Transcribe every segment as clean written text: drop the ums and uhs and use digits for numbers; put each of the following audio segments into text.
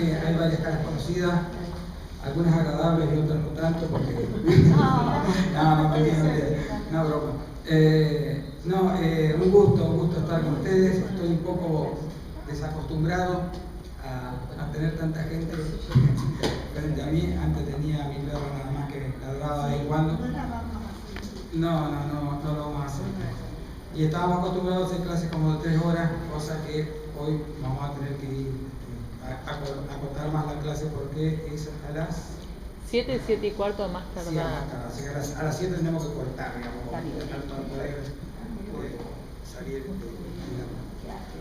que hay varias caras conocidas, algunas agradables y otras no tanto, porque... no, broma. Un gusto estar con ustedes. Estoy un poco desacostumbrado a tener tanta gente frente a mí. Antes tenía a mi perro nada más que ladraba de vez en cuando. No lo vamos a hacer. Y estábamos acostumbrados a hacer clases como de 3 horas, cosa que hoy vamos a tener que ir a cortar más la clase porque es a las 7, 7 y cuarto más tardar. Sí, así que a las 7 tenemos que cortar, digamos, para poder salir.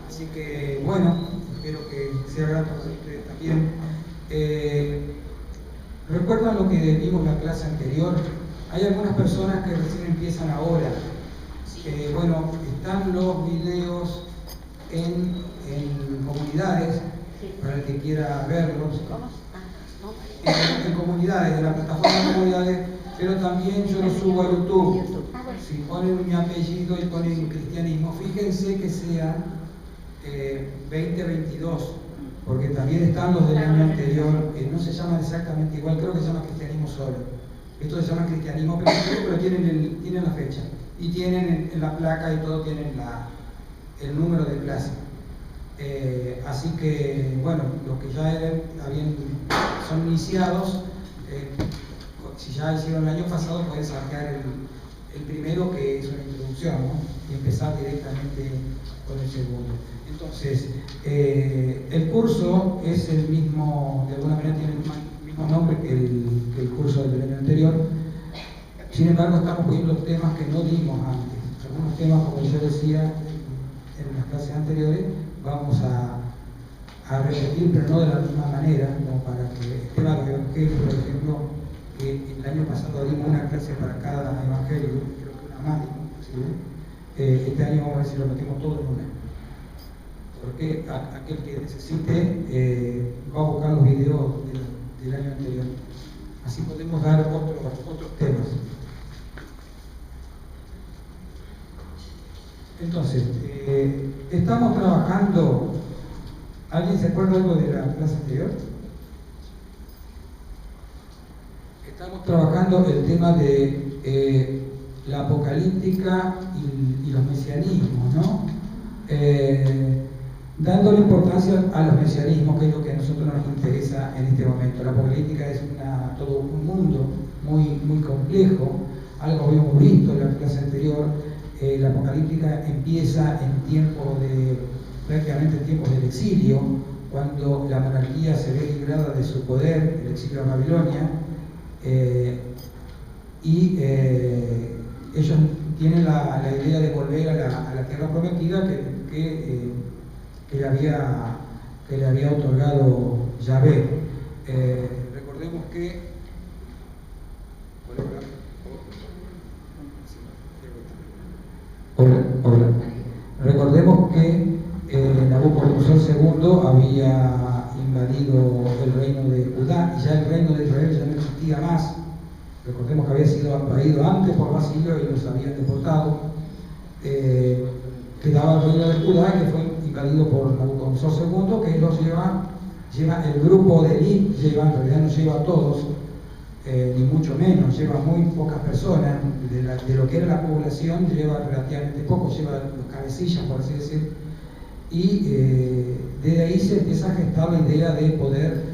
Así que, bueno, espero que sea grato para ustedes también. ¿Recuerdan lo que vimos en la clase anterior? Hay algunas personas que recién empiezan ahora. Bueno, están los videos en comunidades, para el que quiera verlos. En comunidades, en la plataforma de comunidades, pero también yo lo subo a YouTube. Si ponen mi apellido y ponen cristianismo, fíjense que sea 2022, porque también están los del año anterior, que no se llaman exactamente igual, creo que se llama cristianismo solo. Estos se llaman cristianismo, pero tienen la fecha, y tienen en la placa y todo, tienen el número de clase. Así que, bueno, los que ya son iniciados, si ya hicieron el año pasado, pueden sacar el primero, que es una introducción, ¿no? Y empezar directamente con el segundo. Entonces, el curso es el mismo, de alguna manera tiene el mismo nombre que el curso del año anterior. Sin embargo, estamos viendo temas que no dimos antes. Algunos temas, como yo decía en las clases anteriores, vamos a repetir, pero no de la misma manera, como para que el tema de los evangelios, por ejemplo, que el año pasado dimos una clase para cada evangelio, creo que una más, inclusive. Este año vamos a ver si lo metemos todo en una. Porque aquel que necesite va a buscar los videos del año anterior. Así podemos dar otros temas. Entonces, estamos trabajando. ¿Alguien se acuerda algo de la clase anterior? Estamos trabajando el tema de la apocalíptica y los mesianismos, ¿no? Dándole importancia a los mesianismos, que es lo que a nosotros nos interesa en este momento. La apocalíptica es todo un mundo muy complejo, algo habíamos visto en la clase anterior. La apocalíptica empieza prácticamente en tiempos del exilio, cuando la monarquía se ve librada de su poder, el exilio a Babilonia, y ellos tienen la idea de volver a la tierra prometida que le había otorgado Yahvé. Recordemos que Recordemos que Nabucodonosor II había invadido el reino de Judá, y ya el reino de Israel ya no existía más. Recordemos que había sido invadido antes por Basilio y los habían deportado. Quedaba el reino de Judá, que fue invadido por Nabucodonosor II, que los lleva el grupo de élite, en realidad no lleva a todos, ni mucho menos, lleva muy pocas personas, de lo que era la población lleva relativamente poco, lleva los cabecillas, por así decir, y desde ahí se empieza a gestar la idea de poder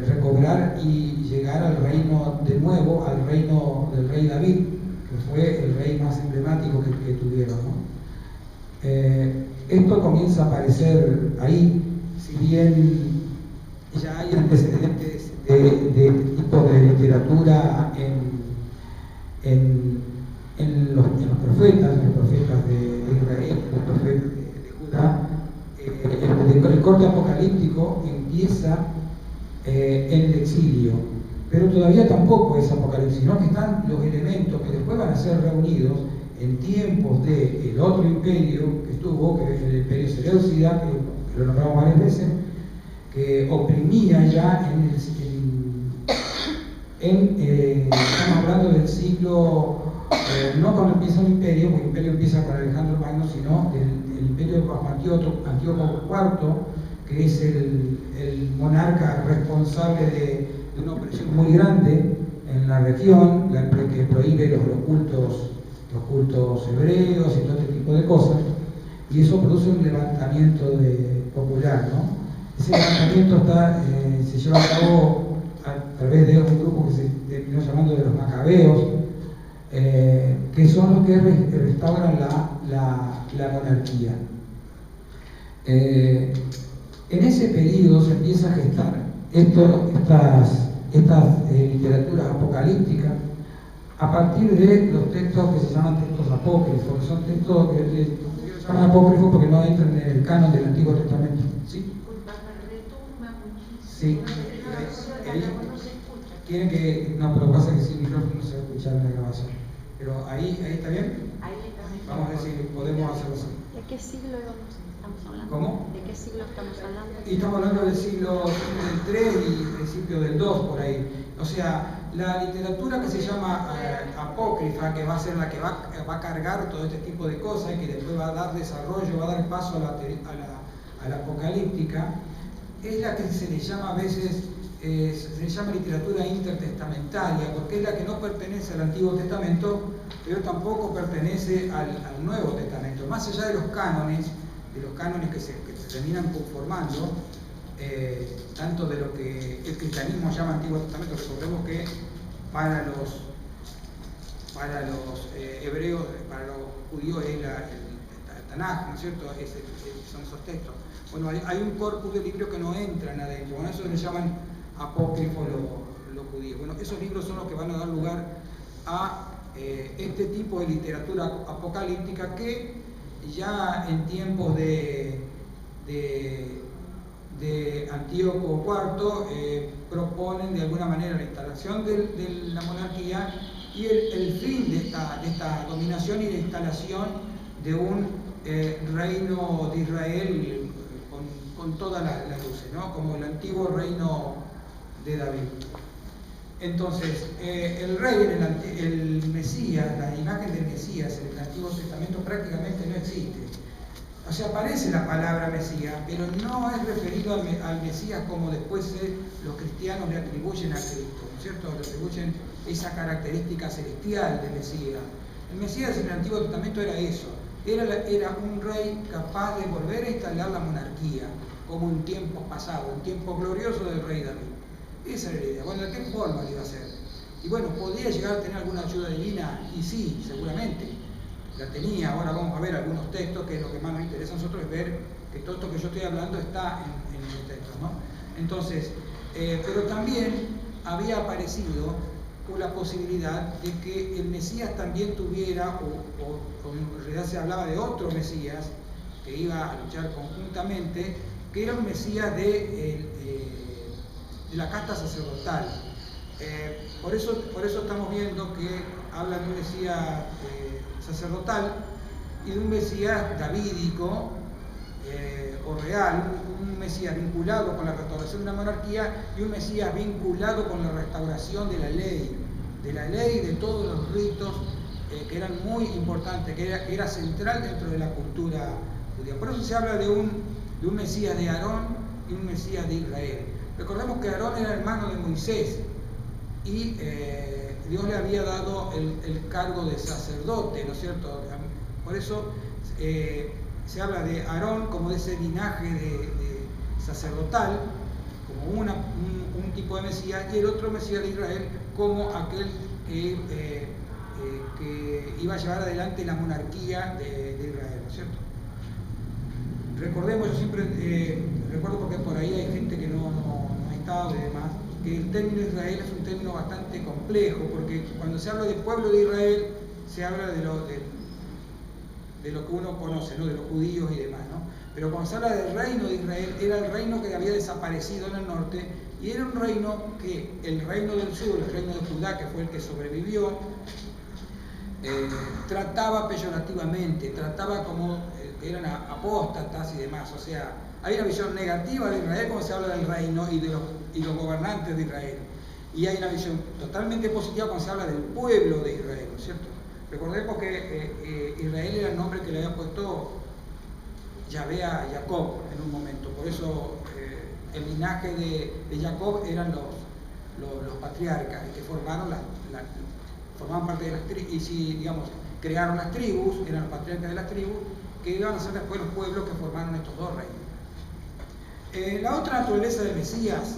recobrar y llegar al reino de nuevo, al reino del rey David, que fue el rey más emblemático que tuvieron, ¿no? Esto comienza a aparecer ahí, si bien ya hay antecedentes de este tipo de literatura en los profetas de Israel, los profetas de Judá. El corte apocalíptico empieza en el exilio, pero todavía tampoco es apocalipsis, sino que están los elementos que después van a ser reunidos en tiempos del otro imperio que estuvo, que es el imperio Seleucida, que lo nombramos varias veces, que oprimía ya estamos hablando del siglo, no cuando empieza el imperio, porque el imperio empieza con Alejandro Magno, sino del imperio de Antíoco IV, que es el monarca responsable de una opresión muy grande en la región, que prohíbe los cultos hebreos y todo este tipo de cosas, y eso produce un levantamiento popular, ¿no? Ese levantamiento se lleva a cabo a través de un grupo que se terminó llamando de los macabeos, que son los que restauran la monarquía. En ese periodo se empieza a gestar estas literaturas apocalípticas a partir de los textos que se llaman textos apócrifos, que son textos que se llaman apócrifos porque no entran en el canon del Antiguo Testamento. ¿Sí? Sí. Quieren que... No, pero pasa que sin micrófono no se va a escuchar en la grabación. Pero ahí está bien. Vamos a ver si podemos hacerlo así. ¿De qué siglo estamos hablando? ¿Cómo? ¿De qué siglo estamos hablando? Y estamos hablando del siglo del 3 y principio del 2 por ahí. O sea, la literatura que se llama apócrifa, que va a ser la que va a cargar todo este tipo de cosas y que después va a dar desarrollo, va a dar paso a la apocalíptica, es la que se le llama a veces, se le llama literatura intertestamentaria, porque es la que no pertenece al Antiguo Testamento, pero tampoco pertenece al Nuevo Testamento. Más allá de los cánones que se terminan conformando, tanto de lo que el cristianismo llama Antiguo Testamento. Recordemos que para los hebreos, para los judíos es el Tanaj, ¿no es cierto? Son esos textos. Bueno, hay un corpus de libros que no entran adentro, bueno, eso le llaman apócrifos los judíos. Bueno, esos libros son los que van a dar lugar a este tipo de literatura apocalíptica que ya en tiempos de Antíoco IV proponen de alguna manera la instalación de la monarquía y el fin de esta dominación y la instalación de un reino de Israel con todas las luces, ¿no? Como el antiguo reino de David. Entonces, el rey, el Mesías, la imagen del Mesías en el Antiguo Testamento prácticamente no existe. O sea, aparece la palabra Mesías, pero no es referido al Mesías como después los cristianos le atribuyen a Cristo, ¿no es cierto? Le atribuyen esa característica celestial de Mesías. El Mesías en el Antiguo Testamento era eso, era un rey capaz de volver a instalar la monarquía, como en tiempos pasados, un tiempo glorioso del rey David. Esa era la idea. Bueno, ¿de qué forma lo iba a hacer? Y bueno, ¿podría llegar a tener alguna ayuda divina? Y sí, seguramente. La tenía. Ahora vamos a ver algunos textos, que es lo que más nos interesa a nosotros, es ver que todo esto que yo estoy hablando está en los textos, ¿no? Entonces, pero también había aparecido la posibilidad de que el Mesías también tuviera, o en realidad se hablaba de otro Mesías que iba a luchar conjuntamente, que era un Mesías de la casta sacerdotal. Por eso estamos viendo que habla de un Mesías sacerdotal y de un Mesías davídico o real, un Mesías vinculado con la restauración de la monarquía y un Mesías vinculado con la restauración de la ley de todos los ritos que eran muy importantes, que era central dentro de la cultura judía. Por eso se habla de un Mesías de Aarón y un Mesías de Israel. Recordemos que Aarón era hermano de Moisés y Dios le había dado el cargo de sacerdote, ¿no es cierto? Por eso se habla de Aarón como de ese linaje de sacerdotal, como un tipo de Mesías, y el otro Mesías de Israel como aquel que iba a llevar adelante la monarquía de Israel, ¿no es cierto? Recordemos, yo siempre recuerdo porque por ahí hay gente que no ha estado y demás, que el término Israel es un término bastante complejo, porque cuando se habla del pueblo de Israel, se habla de lo que uno conoce, ¿no? De los judíos y demás, ¿no? Pero cuando se habla del reino de Israel, era el reino que había desaparecido en el norte, y era un reino que el reino del sur, el reino de Judá, que fue el que sobrevivió, trataba peyorativamente, trataba como que eran apóstatas y demás. O sea, hay una visión negativa de Israel cuando se habla del reino y de los gobernantes de Israel, y hay una visión totalmente positiva cuando se habla del pueblo de Israel, ¿no es cierto? Recordemos que Israel era el nombre que le había puesto Yahvé a Jacob en un momento, por eso el linaje de Jacob eran los patriarcas que formaban parte de las tribus, y si, digamos, crearon las tribus, eran los patriarcas de las tribus, que iban a ser después los pueblos que formaron estos dos reinos. La otra naturaleza del Mesías,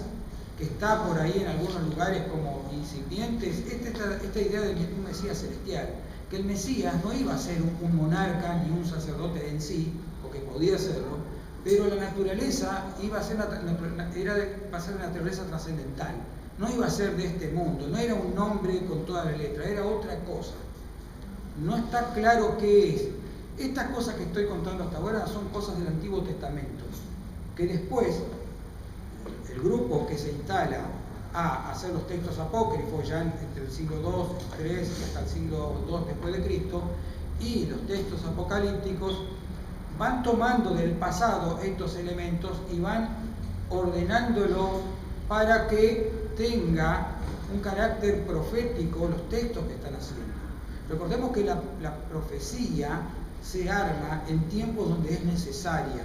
que está por ahí en algunos lugares como incipientes, esta idea de un Mesías celestial, que el Mesías no iba a ser un monarca ni un sacerdote en sí, porque podía serlo, pero la naturaleza iba a ser va a ser una naturaleza trascendental, no iba a ser de este mundo, no era un nombre con toda la letra, era otra cosa. No está claro qué es. Estas cosas que estoy contando hasta ahora son cosas del Antiguo Testamento, que después el grupo que se instala a hacer los textos apócrifos ya entre el siglo II, III y hasta el siglo II después de Cristo, y los textos apocalípticos van tomando del pasado estos elementos y van ordenándolo para que tenga un carácter profético los textos que están haciendo. Recordemos que la profecía se arma en tiempos donde es necesaria.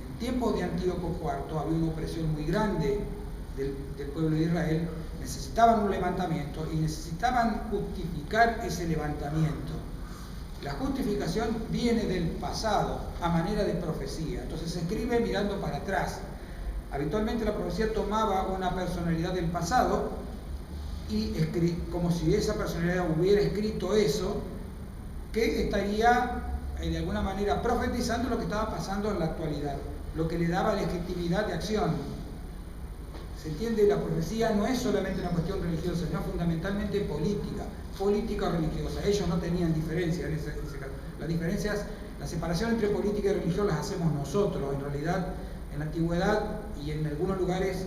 En tiempos de Antíoco IV había una opresión muy grande del pueblo de Israel, necesitaban un levantamiento y necesitaban justificar ese levantamiento. La justificación viene del pasado a manera de profecía, entonces se escribe mirando para atrás. Habitualmente la profecía tomaba una personalidad del pasado y como si esa personalidad hubiera escrito eso, que estaría de alguna manera profetizando lo que estaba pasando en la actualidad, lo que le daba legitimidad de acción. ¿Se entiende? La profecía no es solamente una cuestión religiosa, sino fundamentalmente política o religiosa. Ellos no tenían diferencia en ese caso. Las diferencias, la separación entre política y religión las hacemos nosotros. En realidad, en la antigüedad y en algunos lugares,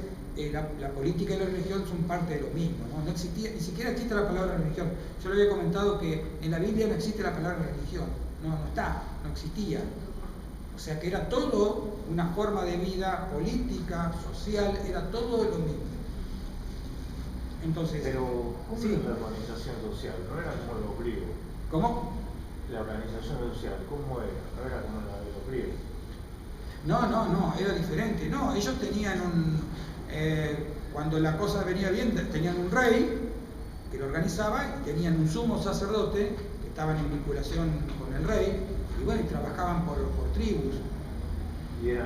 la política y la religión son parte de lo mismo, ¿no? No existía, ni siquiera existe la palabra religión. Yo le había comentado que en la Biblia no existe la palabra religión. No existía. O sea que era todo una forma de vida política, social, era todo lo mismo. Entonces, pero ¿cómo sí. era la organización social? ¿No era como los griegos? ¿Cómo? La organización social, ¿cómo era? ¿No era como la de los griegos? No, era diferente. No, ellos tenían cuando la cosa venía bien, tenían un rey que lo organizaba y tenían un sumo sacerdote que estaban en vinculación con el rey, y bueno, y trabajaban por tribus y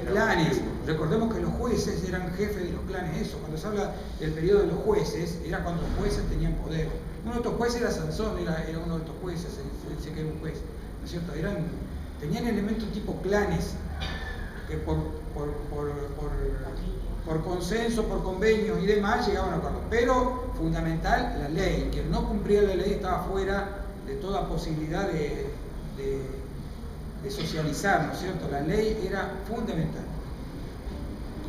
clanes. Recordemos que los jueces eran jefes de los clanes. Eso, cuando se habla del periodo de los jueces, era cuando los jueces tenían poder. Uno de estos jueces era Sansón, era uno de estos jueces, se dice que era un juez, ¿no es cierto? Tenían elementos tipo clanes, que por consenso, por convenios y demás llegaban a acuerdos. Pero fundamental, la ley. Quien no cumplía la ley estaba fuera de toda posibilidad de socializar, ¿no es cierto? La ley era fundamental.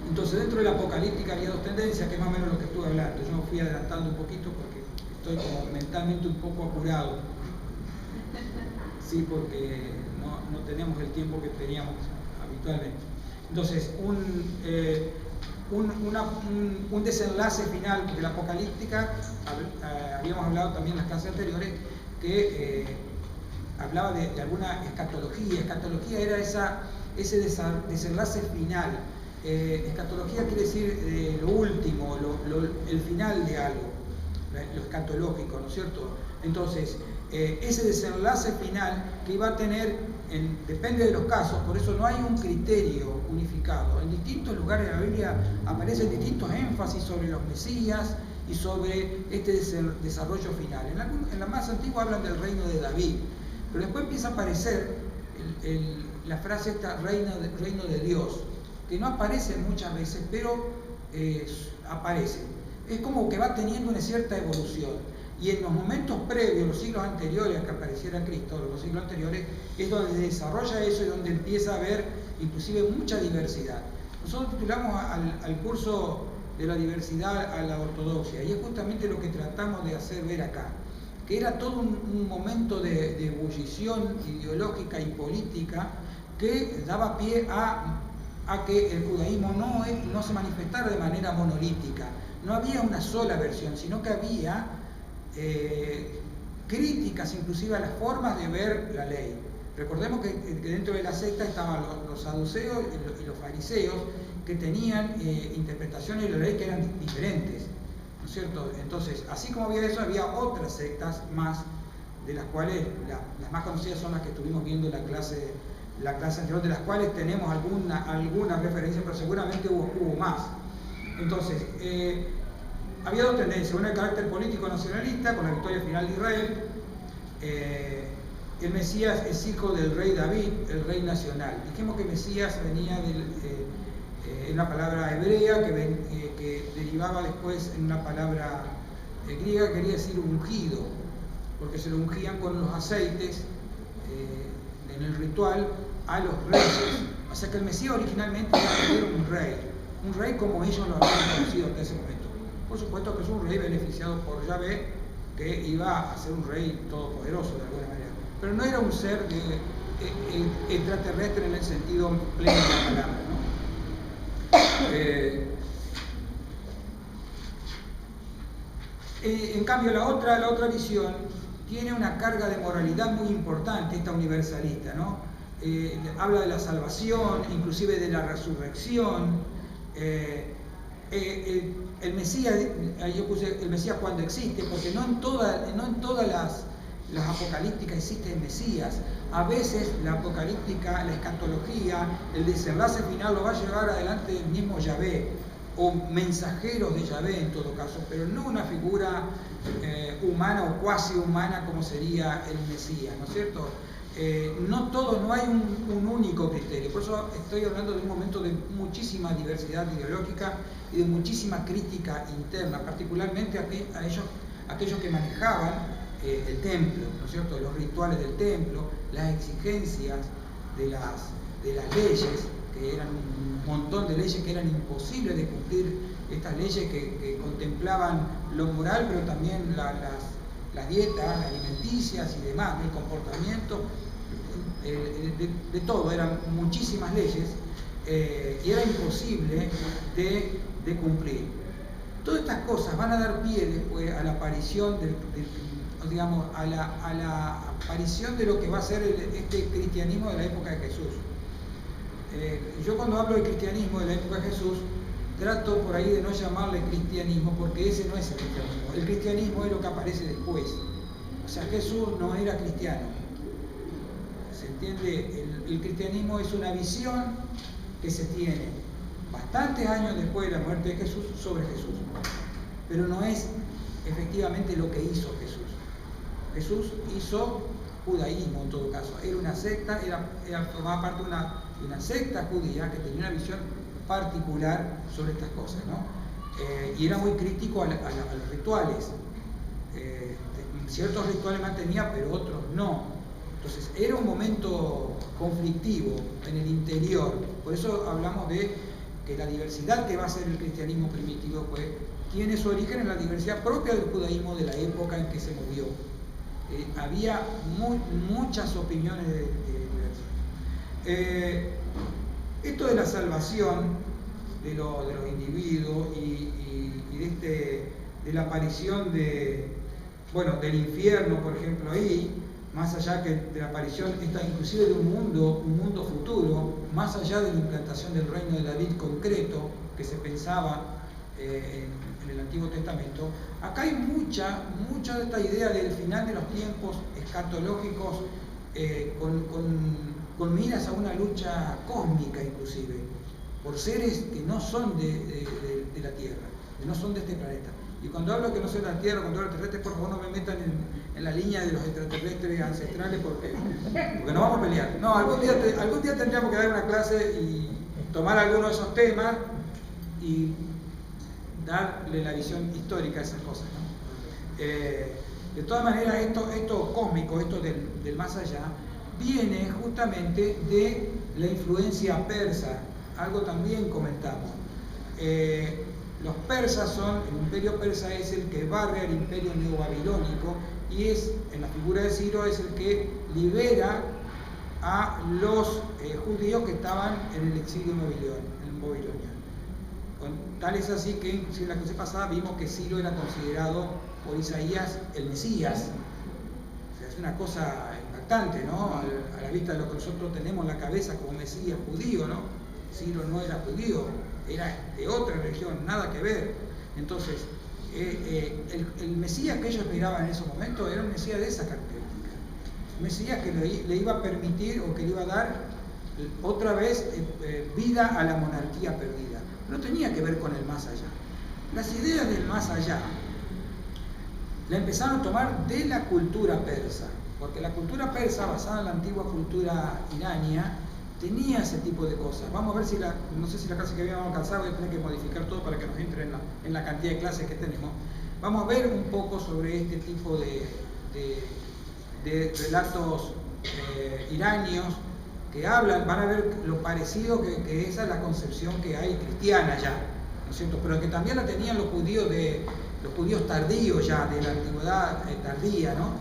Entonces, dentro de la apocalíptica había dos tendencias, que es más o menos lo que estuve hablando. Yo me fui adelantando un poquito porque estoy como mentalmente un poco apurado. Sí, porque no tenemos el tiempo que teníamos habitualmente. Entonces, un desenlace final de la apocalíptica, habíamos hablado también en las clases anteriores, que hablaba de alguna escatología. Escatología era ese desenlace final. Escatología quiere decir lo último, el final de algo, lo escatológico, ¿no es cierto? Entonces, ese desenlace final que iba a tener, depende de los casos, por eso no hay un criterio unificado. En distintos lugares de la Biblia aparecen distintos énfasis sobre los Mesías y sobre este desarrollo final. En la más antigua hablan del reino de David, pero después empieza a aparecer la frase esta, reino de Dios, que no aparece muchas veces, pero aparece. Es como que va teniendo una cierta evolución. Y en los momentos previos, los siglos anteriores a que apareciera Cristo, los siglos anteriores, es donde se desarrolla eso y donde empieza a haber inclusive mucha diversidad. Nosotros titulamos al curso de la diversidad a la ortodoxia, y es justamente lo que tratamos de hacer ver acá, que era todo un momento de ebullición ideológica y política que daba pie a que el judaísmo no se manifestara de manera monolítica. No había una sola versión, sino que había críticas inclusive a las formas de ver la ley. Recordemos que dentro de la secta estaban los saduceos y los fariseos, que tenían interpretaciones de la ley que eran diferentes, ¿no es cierto? Entonces, así como había eso, había otras sectas más, de las cuales las más conocidas son las que estuvimos viendo en la clase anterior, de las cuales tenemos alguna referencia, pero seguramente hubo más. Entonces, había dos tendencias: una, el carácter político nacionalista, con la victoria final de Israel. El Mesías es hijo del rey David, el rey nacional. Dijimos que Mesías venía en una palabra hebrea que derivaba después en una palabra griega que quería decir ungido, porque se lo ungían con los aceites en el ritual a los reyes. O sea que el Mesías originalmente era un rey como ellos lo habían conocido hasta ese momento. Por supuesto que es un rey beneficiado por Yahvé, que iba a ser un rey todopoderoso de alguna manera, pero no era un ser extraterrestre en el sentido pleno de la palabra, ¿no? En cambio, la otra visión tiene una carga de moralidad muy importante, esta universalista, ¿no? Habla de la salvación, inclusive de la resurrección. El Mesías, ahí yo puse el Mesías cuando existe, porque no en todas las apocalípticas existe el Mesías. A veces la apocalíptica, la escatología, el desenlace final lo va a llevar adelante el mismo Yahvé, o mensajeros de Yahvé en todo caso, pero no una figura humana o cuasi humana como sería el Mesías, ¿no es cierto? No hay un único criterio, por eso estoy hablando de un momento de muchísima diversidad ideológica y de muchísima crítica interna, particularmente a aquellos que manejaban el templo, ¿no es cierto? Los rituales del templo, las exigencias de las leyes, que eran un montón de leyes que eran imposibles de cumplir, estas leyes que contemplaban lo moral, pero también las dietas alimenticias y demás, el comportamiento, de todo, eran muchísimas leyes y era imposible de cumplir. Todas estas cosas van a dar pie después a la aparición a la aparición de lo que va a ser este cristianismo de la época de Jesús. Yo cuando hablo de cristianismo de la época de Jesús, trato por ahí de no llamarle cristianismo, porque ese no es el cristianismo. El cristianismo es lo que aparece después. O sea, Jesús no era cristiano. ¿Se entiende? El cristianismo es una visión que se tiene bastantes años después de la muerte de Jesús sobre Jesús. Pero no es efectivamente lo que hizo Jesús. Jesús hizo judaísmo en todo caso. Era una secta, formaba parte de una secta judía que tenía una visión particular sobre estas cosas, ¿no? Y era muy crítico a los rituales. Ciertos rituales mantenía, pero otros no. Entonces era un momento conflictivo en el interior. Por eso hablamos de que la diversidad que va a ser el cristianismo primitivo tiene su origen en la diversidad propia del judaísmo de la época en que se movió. Había muchas opiniones diversas. Esto de la salvación de los individuos y de la aparición del infierno, por ejemplo, ahí, más allá que de la aparición inclusive de un mundo futuro, más allá de la implantación del reino de David concreto que se pensaba en el Antiguo Testamento, acá hay mucha de esta idea del final de los tiempos escatológicos con miras a una lucha cósmica inclusive, por seres que no son de la Tierra, que no son de este planeta. Y cuando hablo que no son de la Tierra, cuando hablo de extraterrestres, por favor no me metan en la línea de los extraterrestres ancestrales porque no vamos a pelear. No, algún día tendríamos que dar una clase y tomar alguno de esos temas y darle la visión histórica a esas cosas, ¿no? De todas maneras, esto cósmico, esto del más allá, viene justamente de la influencia persa, algo también comentamos. Los persas el imperio persa es el que barre al imperio neobabilónico y en la figura de Ciro, es el que libera a los judíos que estaban en el exilio babilonio. Tal es así que inclusive en la clase pasada vimos que Ciro era considerado por Isaías el Mesías. O sea, es una cosa impactante, ¿no? A la vista de lo que nosotros tenemos en la cabeza como Mesías judío, ¿no? Ciro no era judío, era de otra religión, nada que ver. Entonces, el Mesías que ellos miraban en esos momentos era un Mesías de esa característica. Un Mesías que le iba a permitir o que le iba a dar otra vez vida a la monarquía perdida. No tenía que ver con el más allá. Las ideas del más allá la empezaron a tomar de la cultura persa, porque la cultura persa, basada en la antigua cultura irania, tenía ese tipo de cosas. Vamos a ver si no sé si la clase que habíamos alcanzado, voy a tener que modificar todo para que nos entre en la cantidad de clases que tenemos. Vamos a ver un poco sobre este tipo de relatos iranios que hablan, van a ver lo parecido que esa es la concepción que hay cristiana ya, ¿no es cierto? Pero que también la tenían los judíos tardíos ya, de la antigüedad tardía, ¿no?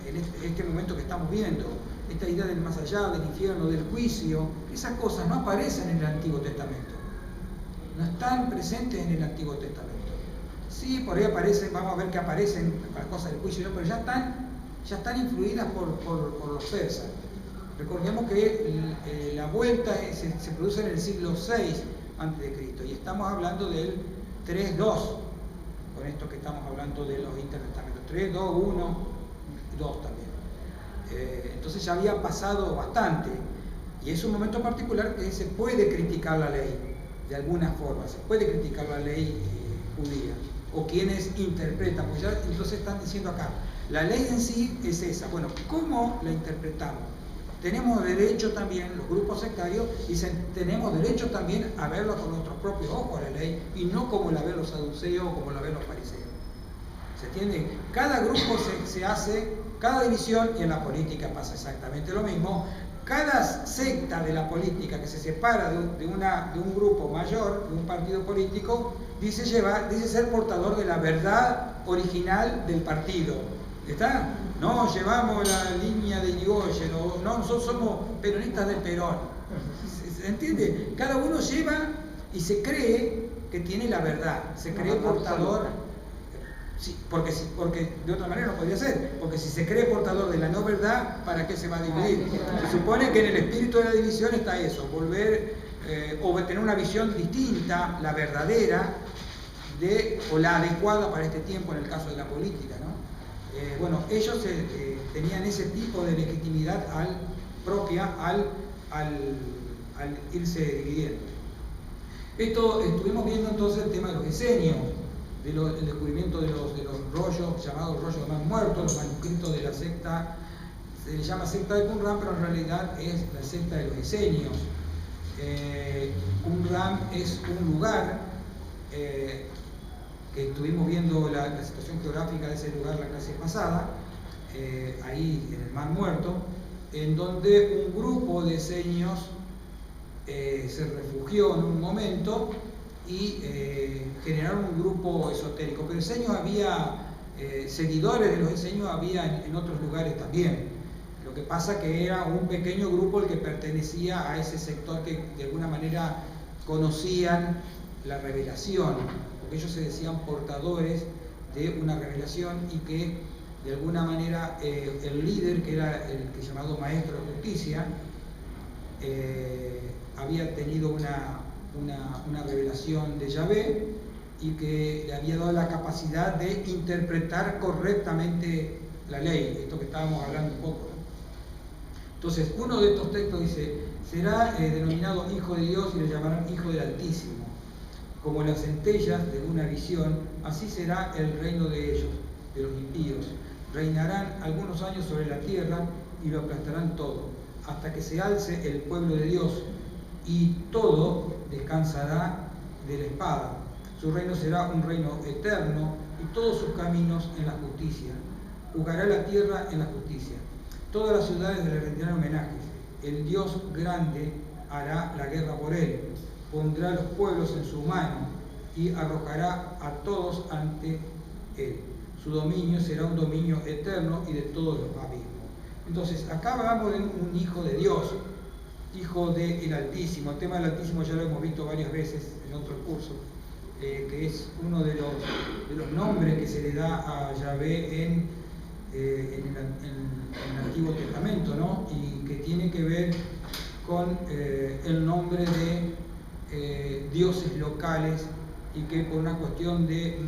En este momento que estamos viendo. Esta idea del más allá, del infierno, del juicio, esas cosas no aparecen en el Antiguo Testamento. No están presentes en el Antiguo Testamento. Sí, por ahí aparecen, vamos a ver que aparecen las cosas del juicio, pero ya están influidas por los persas. Recordemos que la vuelta se produce en el siglo VI a.C. y estamos hablando del 3-2, con esto que estamos hablando de los intertestamentos. 3, 2, 1, 2 también. Entonces ya había pasado bastante y es un momento particular que se puede criticar la ley de alguna forma, se puede criticar la ley judía o quienes interpretan, pues ya entonces están diciendo acá, la ley en sí es esa. Bueno, ¿cómo la interpretamos? Tenemos derecho también, los grupos sectarios dicen, tenemos derecho también a verlo con nuestros propios ojos a la ley y no como la ven los saduceos o como la ven los fariseos. ¿Se entiende? Cada grupo se hace, cada división, y en la política pasa exactamente lo mismo, cada secta de la política que se separa de un grupo mayor, de un partido político, dice ser portador de la verdad original del partido. ¿Está? No llevamos la línea de Irigoyen, no, nosotros somos peronistas del Perón. ¿Se entiende? Cada uno lleva y se cree que tiene la verdad, se cree portador. Sí, porque de otra manera no podría ser, porque si se cree portador de la no verdad, ¿para qué se va a dividir? Se supone que en el espíritu de la división está eso, volver o tener una visión distinta, la verdadera, o la adecuada para este tiempo en el caso de la política, ¿no? Bueno, ellos tenían ese tipo de legitimidad propia al irse dividiendo. Estuvimos viendo entonces el tema de los esenios, el descubrimiento de los rollos, llamados rollos de Mar Muerto, los manuscritos de la secta, se le llama secta de Qumran, pero en realidad es la secta de los esenios. Qumran es un lugar que estuvimos viendo la situación geográfica de ese lugar la clase pasada, ahí en el Mar Muerto, en donde un grupo de esenios se refugió en un momento y generaron un grupo esotérico. Pero esenios había, seguidores de los esenios había en otros lugares también. Lo que pasa que era un pequeño grupo el que pertenecía a ese sector que de alguna manera conocían la revelación, porque ellos se decían portadores de una revelación y que de alguna manera el líder, que era el que llamado maestro de justicia, había tenido una revelación de Yahvé y que le había dado la capacidad de interpretar correctamente la ley, esto que estábamos hablando un poco, ¿no? Entonces, uno de estos textos dice, será denominado Hijo de Dios y le llamarán Hijo del Altísimo. Como las centellas de una visión, así será el reino de ellos, de los impíos. Reinarán algunos años sobre la tierra y lo aplastarán todo, hasta que se alce el pueblo de Dios, y todo descansará de la espada. Su reino será un reino eterno, y todos sus caminos en la justicia. Juzgará la tierra en la justicia. Todas las ciudades le rendirán homenajes. El Dios grande hará la guerra por él. Pondrá a los pueblos en su mano y arrojará a todos ante él. Su dominio será un dominio eterno y de todos los abismos. Entonces, acá hablamos de un hijo de Dios, hijo del Altísimo. El tema del Altísimo ya lo hemos visto varias veces en otros cursos, que es uno de los nombres que se le da a Yahvé en el Antiguo Testamento, ¿no? Y que tiene que ver con el nombre de dioses locales, y que por una cuestión de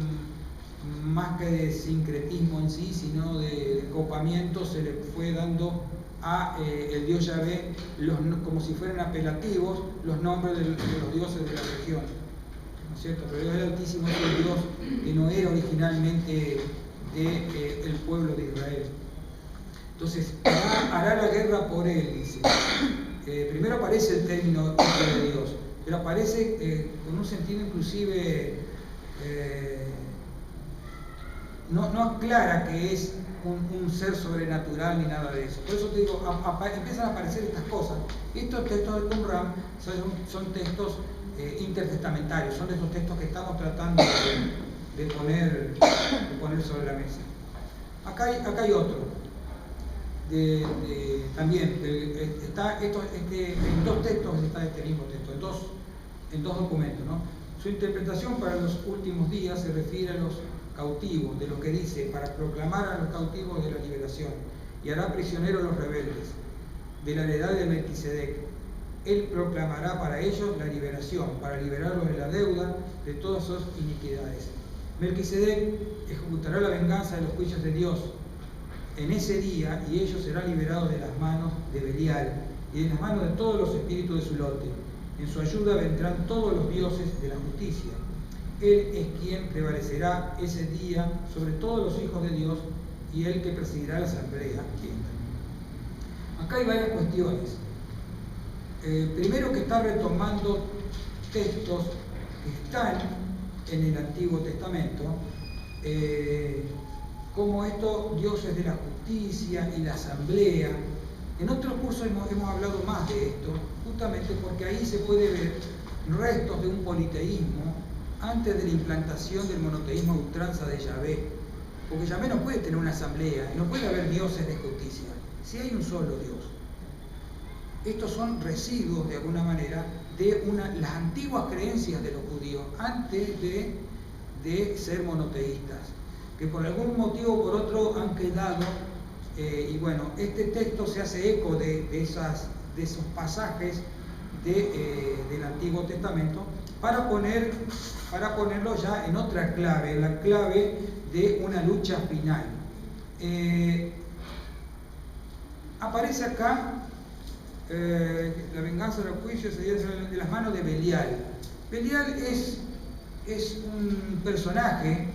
más que de sincretismo en sí, sino de copamiento, se le fue dando a el dios Yahvé, como si fueran apelativos, los nombres de los dioses de la región, ¿no es cierto? Pero el Altísimo es el Dios que no era originalmente del pueblo de Israel. Entonces, hará la guerra por él, dice. Primero aparece el término hijo de Dios, pero aparece con un sentido inclusive, no aclara que es un ser sobrenatural ni nada de eso. Por eso te digo, empiezan a aparecer estas cosas. Estos textos de Qumran son textos intertestamentarios, son de esos textos que estamos tratando de poner sobre la mesa. Acá hay otro. También está en dos textos está este mismo texto, en dos documentos, ¿no? Su interpretación para los últimos días se refiere a los cautivos, de lo que dice, para proclamar a los cautivos de la liberación, y hará prisioneros a los rebeldes, de la heredad de Melquisedec. Él proclamará para ellos la liberación, para liberarlos de la deuda, de todas sus iniquidades. Melquisedec ejecutará la venganza de los juicios de Dios en ese día, y ellos serán liberados de las manos de Belial y de las manos de todos los espíritus de su lote. En su ayuda vendrán todos los dioses de la justicia. Él es quien prevalecerá ese día sobre todos los hijos de Dios, y él que presidirá la asamblea. Acá hay varias cuestiones. Primero, que está retomando textos que están en el Antiguo Testamento, como estos dioses de la justicia y la asamblea. En otros cursos hemos hablado más de esto, justamente porque ahí se puede ver restos de un politeísmo antes de la implantación del monoteísmo a ultranza de Yahvé. Porque Yahvé no puede tener una asamblea, no puede haber dioses de justicia, si hay un solo Dios. Estos son residuos, de alguna manera, de las antiguas creencias de los judíos, antes de ser monoteístas, que por algún motivo o por otro han quedado, y bueno, este texto se hace eco de esos pasajes del Antiguo Testamento, para ponerlo ya en otra clave, en la clave de una lucha final. Aparece acá la venganza de los juicios de las manos de Belial. Belial es un personaje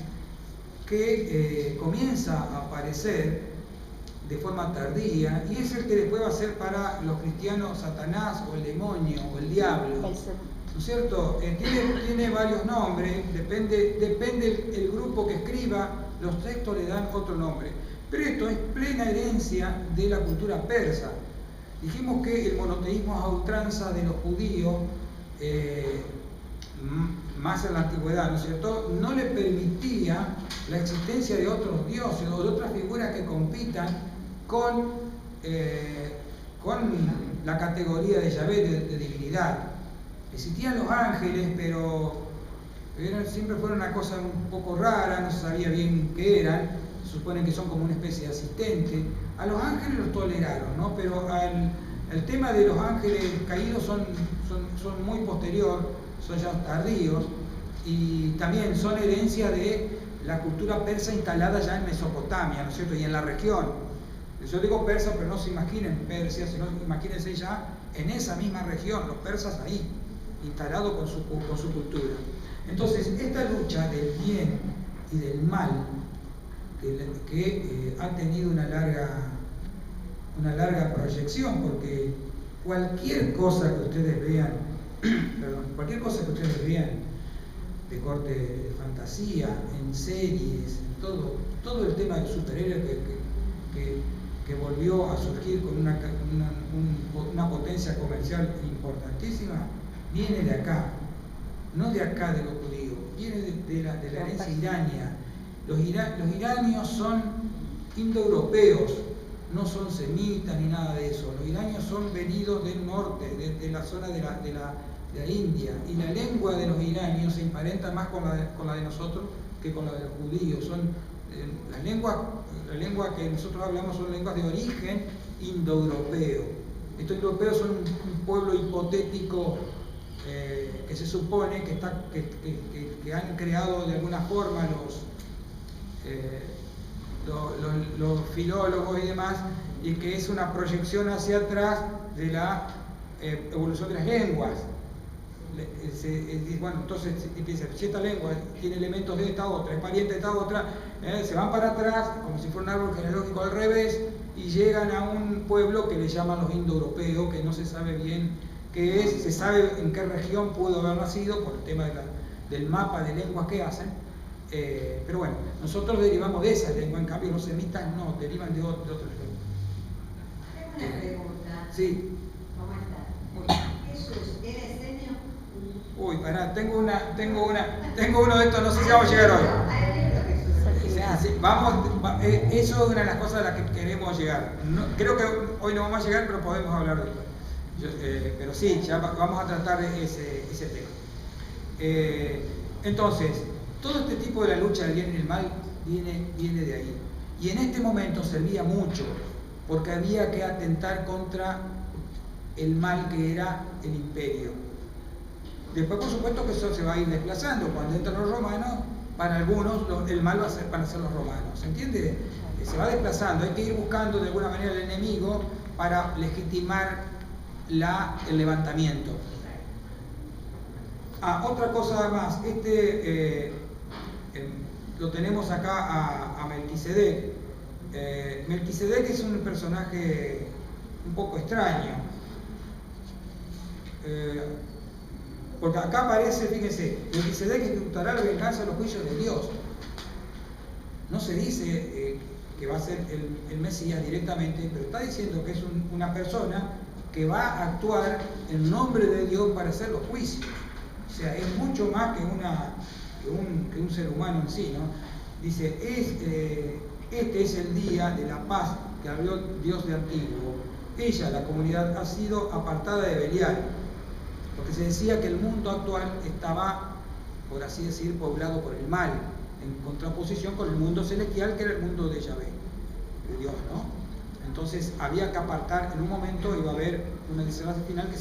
que comienza a aparecer de forma tardía, y es el que después va a ser para los cristianos Satanás, o el demonio, o el diablo, ¿no es cierto? Tiene varios nombres, depende el grupo que escriba, los textos le dan otro nombre, pero esto es plena herencia de la cultura persa. Dijimos que el monoteísmo a ultranza de los judíos, más en la antigüedad, ¿no es cierto?, no le permitía la existencia de otros dioses o de otras figuras que compitan con la categoría de Yahvé, de divinidad. Existían los ángeles, pero siempre fueron una cosa un poco rara, no se sabía bien qué eran, se supone que son como una especie de asistente. A los ángeles los toleraron, ¿no? Pero el tema de los ángeles caídos son muy posterior, son ya tardíos, y también son herencia de la cultura persa instalada ya en Mesopotamia, ¿no es cierto?, y en la región. Yo digo persa, pero no se imaginen Persia, sino imagínense ya en esa misma región, los persas ahí, instalados con su cultura. Entonces, esta lucha del bien y del mal, que ha tenido una larga proyección, porque cualquier cosa que ustedes vean, de corte de fantasía, en series, todo el tema del superhéroe que volvió a surgir con una potencia comercial importantísima, viene de acá, no de acá de los judíos, viene de la herencia irania. Los iranios son indoeuropeos, no son semitas ni nada de eso. Los iranios son venidos del norte, de la zona de la India, y la lengua de los iranios se emparenta más con la de nosotros que con la de los judíos. La lengua que nosotros hablamos son lenguas de origen indoeuropeo, Estos indoeuropeos son un pueblo hipotético que se supone que han creado de alguna forma los filólogos y demás, y que es una proyección hacia atrás de la evolución de las lenguas. Bueno, entonces si esta lengua tiene elementos de esta otra, es pariente de esta otra, se van para atrás como si fuera un árbol genealógico al revés y llegan a un pueblo que le llaman los indoeuropeos, que no se sabe bien qué es. Se sabe en qué región pudo haber nacido por el tema del mapa de lenguas que hacen, pero bueno, nosotros derivamos de esa lengua, en cambio los semitas no, derivan de otras lenguas. Tengo una pregunta. Sí. ¿Cómo estás? Muy bien. Jesús, ¿eres seño? Uy, pará, tengo uno de estos, no sé si vamos a llegar hoy. Hay un libro, Jesús. Sí, eso es una de las cosas a las que queremos llegar. Creo que hoy no vamos a llegar, pero podemos hablar de esto. Pero sí, ya vamos a tratar ese tema. Entonces, todo este tipo de la lucha del bien y el mal viene de ahí. Y en este momento servía mucho, porque había que atentar contra el mal que era el imperio. Después, por supuesto, que eso se va a ir desplazando. Cuando entran los romanos, para algunos el mal van a ser los romanos. ¿Se entiende? Se va desplazando. Hay que ir buscando de alguna manera el enemigo para legitimar el levantamiento. Otra cosa más. Lo tenemos acá a Melquisedec. Melquisedec es un personaje un poco extraño. Porque acá aparece, fíjense, Melquisedec ejecutará la venganza de los juicios de Dios. No se dice que va a ser el Mesías directamente, pero está diciendo que es una persona que va a actuar en nombre de Dios para hacer los juicios. O sea, es mucho más que un ser humano en sí, ¿no? Dice, este es el día de la paz que habló Dios de antiguo. Ella, la comunidad, ha sido apartada de Belial. Porque se decía que el mundo actual estaba, por así decir, poblado por el mal, en contraposición con el mundo celestial, que era el mundo de Yahvé, de Dios, ¿no? Entonces había que apartar, en un momento iba a haber una desenlace final que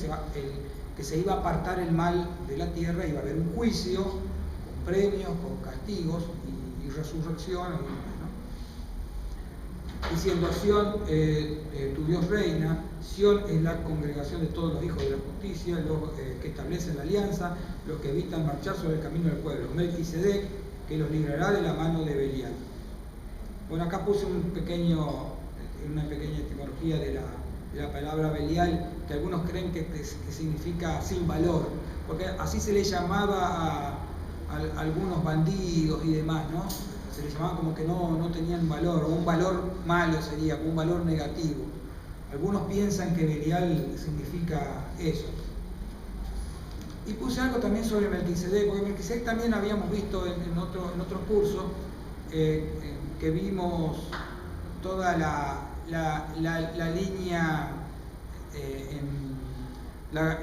se iba a apartar el mal de la tierra, iba a haber un juicio, con premios, con castigos y resurrección, y demás, ¿no? Diciendo, Sión, tu Dios reina. Sión es la congregación de todos los hijos de la justicia, los que establecen la alianza, los que evitan marchar sobre el camino del pueblo. Melquisedec, que los librará de la mano de Belial. Bueno, acá puse una pequeña etimología de la palabra Belial, que algunos creen que significa sin valor, porque así se le llamaba a algunos bandidos y demás, ¿no? Se les llamaba como que no tenían valor, o un valor malo sería, un valor negativo. Algunos piensan que Belial significa eso. Y puse algo también sobre Melquisedec, porque Melquisedec también habíamos visto en otro curso, que vimos toda la línea, la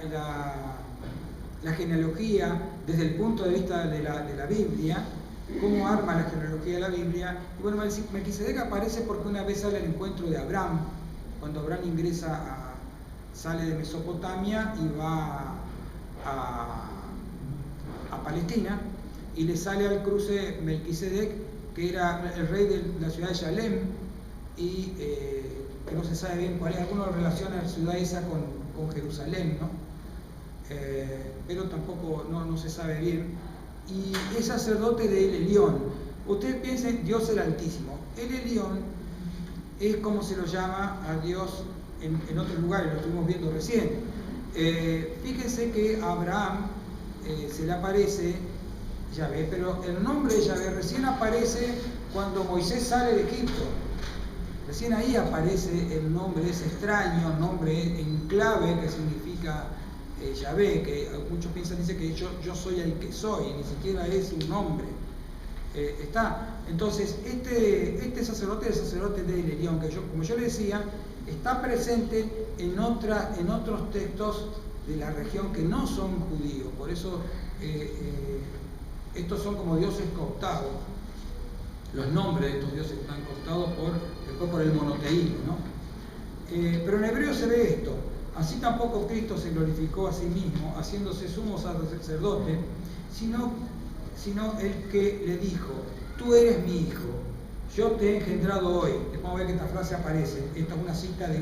genealogía desde el punto de vista de la Biblia, cómo arma la genealogía de la Biblia. Y bueno, Melquisedec aparece porque una vez sale al encuentro de Abraham, cuando Abraham sale de Mesopotamia y va a Palestina, y le sale al cruce Melquisedec, que era el rey de la ciudad de Shalem, y que no se sabe bien cuál es. Algunos relacionan la ciudad esa con Jerusalén, ¿no? Pero tampoco no se sabe bien. Y es sacerdote de El Elión. Ustedes piensen, Dios el Altísimo. El Elión es como se lo llama a Dios en otros lugares, lo estuvimos viendo recién. Fíjense que a Abraham se le aparece Yahvé, pero el nombre de Yahvé recién aparece cuando Moisés sale de Egipto. Recién ahí aparece el nombre, ese extraño nombre en clave que significa Yahvé, que muchos piensan, dice que yo soy el que soy, ni siquiera es un nombre. Entonces, este sacerdote es el sacerdote de El Elión, que como yo le decía, está presente en otros textos de la región que no son judíos. Por eso estos son como dioses cooptados. Los nombres de estos dioses están cooptados después por el monoteísmo, ¿no? Pero en hebreo se ve esto. Así tampoco Cristo se glorificó a sí mismo, haciéndose sumo sacerdote, sino el que le dijo: tú eres mi hijo, yo te he engendrado hoy. Vamos a ver que esta frase aparece. Esta es una cita de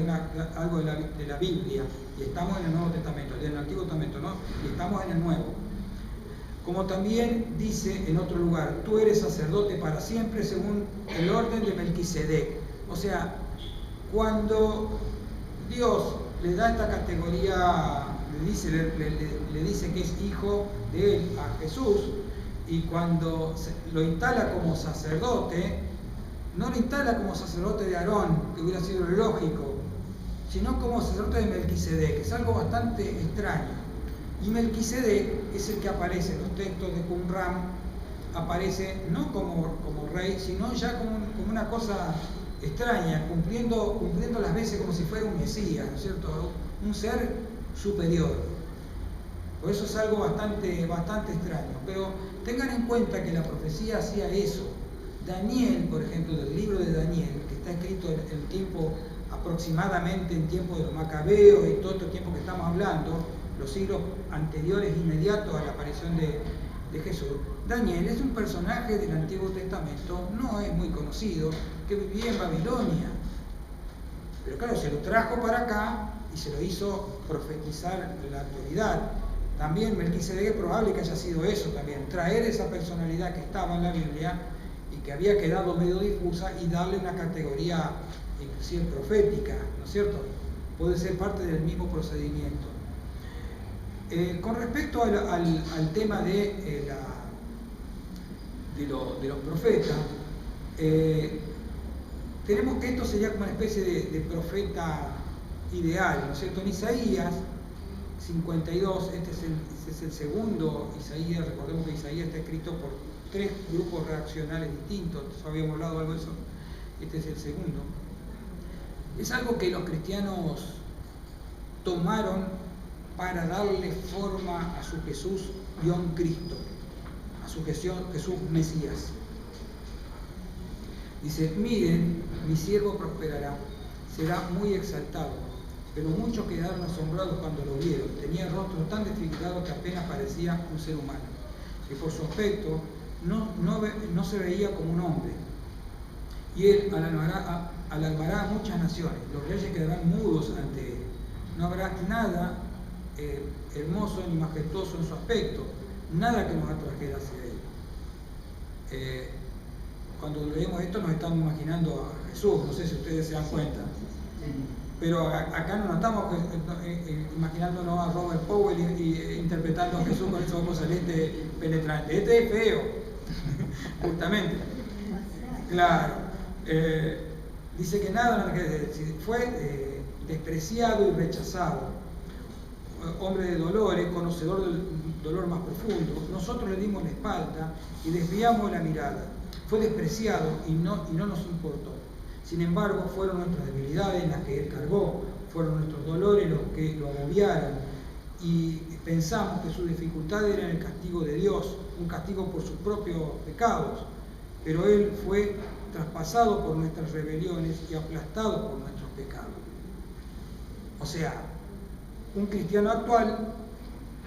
algo de la Biblia, y estamos en el Nuevo Testamento, en el Antiguo Testamento, ¿no? Y estamos en el Nuevo. Como también dice en otro lugar: tú eres sacerdote para siempre según el orden de Melquisedec. O sea, cuando Dios le da esta categoría, le dice que es hijo de él a Jesús, y cuando lo instala como sacerdote, no lo instala como sacerdote de Aarón, que hubiera sido lógico, sino como sacerdote de Melquisedec, que es algo bastante extraño. Y Melquisedec es el que aparece en los textos de Qumran, aparece no como rey, sino ya como una cosa extraña, cumpliendo las veces como si fuera un Mesías, ¿no es cierto? Un ser superior. Por eso es algo bastante extraño. Pero tengan en cuenta que la profecía hacía eso. Daniel, por ejemplo, del libro de Daniel, que está escrito en el tiempo aproximadamente en tiempo de los macabeos y todo este tiempo que estamos hablando, los siglos anteriores inmediatos a la aparición de Jesús. Daniel es un personaje del Antiguo Testamento, no es muy conocido, que vivía en Babilonia. Pero claro, se lo trajo para acá y se lo hizo profetizar la autoridad. También Melquisedec es probable que haya sido eso también, traer esa personalidad que estaba en la Biblia y que había quedado medio difusa y darle una categoría inclusive profética, ¿no es cierto? Puede ser parte del mismo procedimiento. Con respecto al tema de los profetas, tenemos que esto sería como una especie de profeta ideal, ¿no es cierto? En Isaías 52, este es el segundo Isaías. Recordemos que Isaías está escrito por 3 grupos reaccionales distintos, habíamos hablado algo de eso, este es el segundo. Es algo que los cristianos tomaron para darle forma a su Jesús guión Cristo, a su Jesús Mesías. Dice: miren, mi siervo prosperará, será muy exaltado, pero muchos quedaron asombrados cuando lo vieron. Tenía el rostro tan desfigurado que apenas parecía un ser humano, y por su aspecto no se veía como un hombre. Y él alarmará a muchas naciones, los reyes quedarán mudos ante él. No habrá nada hermoso ni majestuoso en su aspecto, nada que nos atrajera hacia él. Cuando leemos esto nos estamos imaginando a Jesús, no sé si ustedes se dan cuenta, pero acá no nos estamos imaginándonos a Robert Powell interpretando a Jesús con esos ojos celestes penetrantes. Este es feo, justamente. Claro, dice que nada, fue despreciado y rechazado, hombre de dolores, conocedor del dolor más profundo. Nosotros le dimos la espalda y desviamos la mirada. Fue despreciado y no nos importó. Sin embargo, fueron nuestras debilidades las que él cargó, fueron nuestros dolores los que lo agobiaron, y pensamos que su dificultad era el castigo de Dios, un castigo por sus propios pecados, pero él fue traspasado por nuestras rebeliones y aplastado por nuestros pecados. O sea, un cristiano actual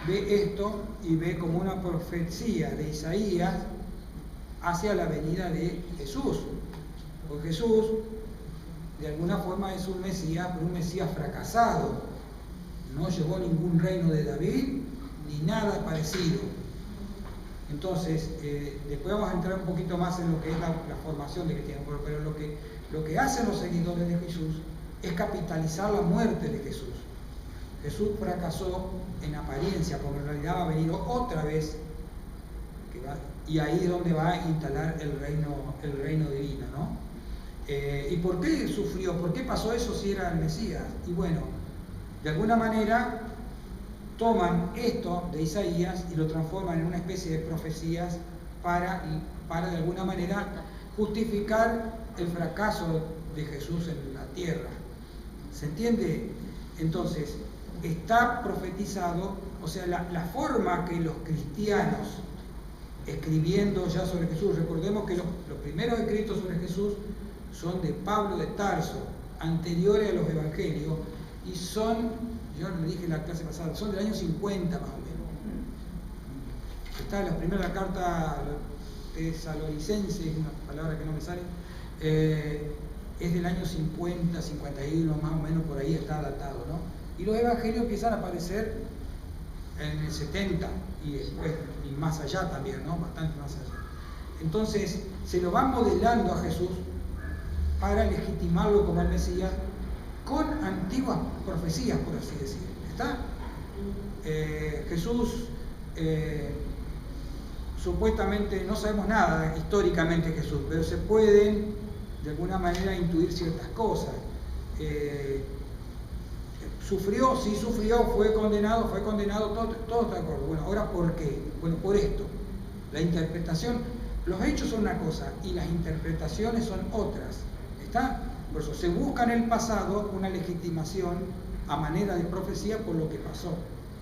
ve esto y ve como una profecía de Isaías hacia la venida de Jesús. Porque Jesús, de alguna forma, es un Mesías, pero un Mesías fracasado. No llevó ningún reino de David, ni nada parecido. Entonces, después vamos a entrar un poquito más en lo que es la formación de cristianos, pero lo que hacen los seguidores de Jesús es capitalizar la muerte de Jesús. Jesús fracasó en apariencia, porque en realidad va a venir otra vez, y ahí es donde va a instalar el reino divino, ¿no? ¿Y por qué sufrió? ¿Por qué pasó eso si era el Mesías? Y bueno, de alguna manera toman esto de Isaías y lo transforman en una especie de profecías para de alguna manera justificar el fracaso de Jesús en la tierra. ¿Se entiende? Entonces, está profetizado, o sea, la forma que los cristianos, escribiendo ya sobre Jesús, recordemos que los primeros escritos sobre Jesús son de Pablo de Tarso, anteriores a los evangelios, y son yo le dije en la clase pasada, son del año 50 más o menos. Está la primera carta tesalonicense, una palabra que no me sale, es del año 50, 51, más o menos por ahí está datado, ¿no? Y los evangelios empiezan a aparecer en el 70 y después, y más allá también, ¿no? Bastante más allá. Entonces, se lo van modelando a Jesús para legitimarlo como el Mesías con antiguas profecías, por así decirlo. ¿Está? Jesús, supuestamente, no sabemos nada históricamente de Jesús, pero se pueden de alguna manera intuir ciertas cosas. Sufrió, sí sufrió, fue condenado, todo está de acuerdo. Bueno, ahora ¿por qué? Bueno, por esto. La interpretación, los hechos son una cosa y las interpretaciones son otras. ¿Está? Por eso se busca en el pasado una legitimación a manera de profecía por lo que pasó.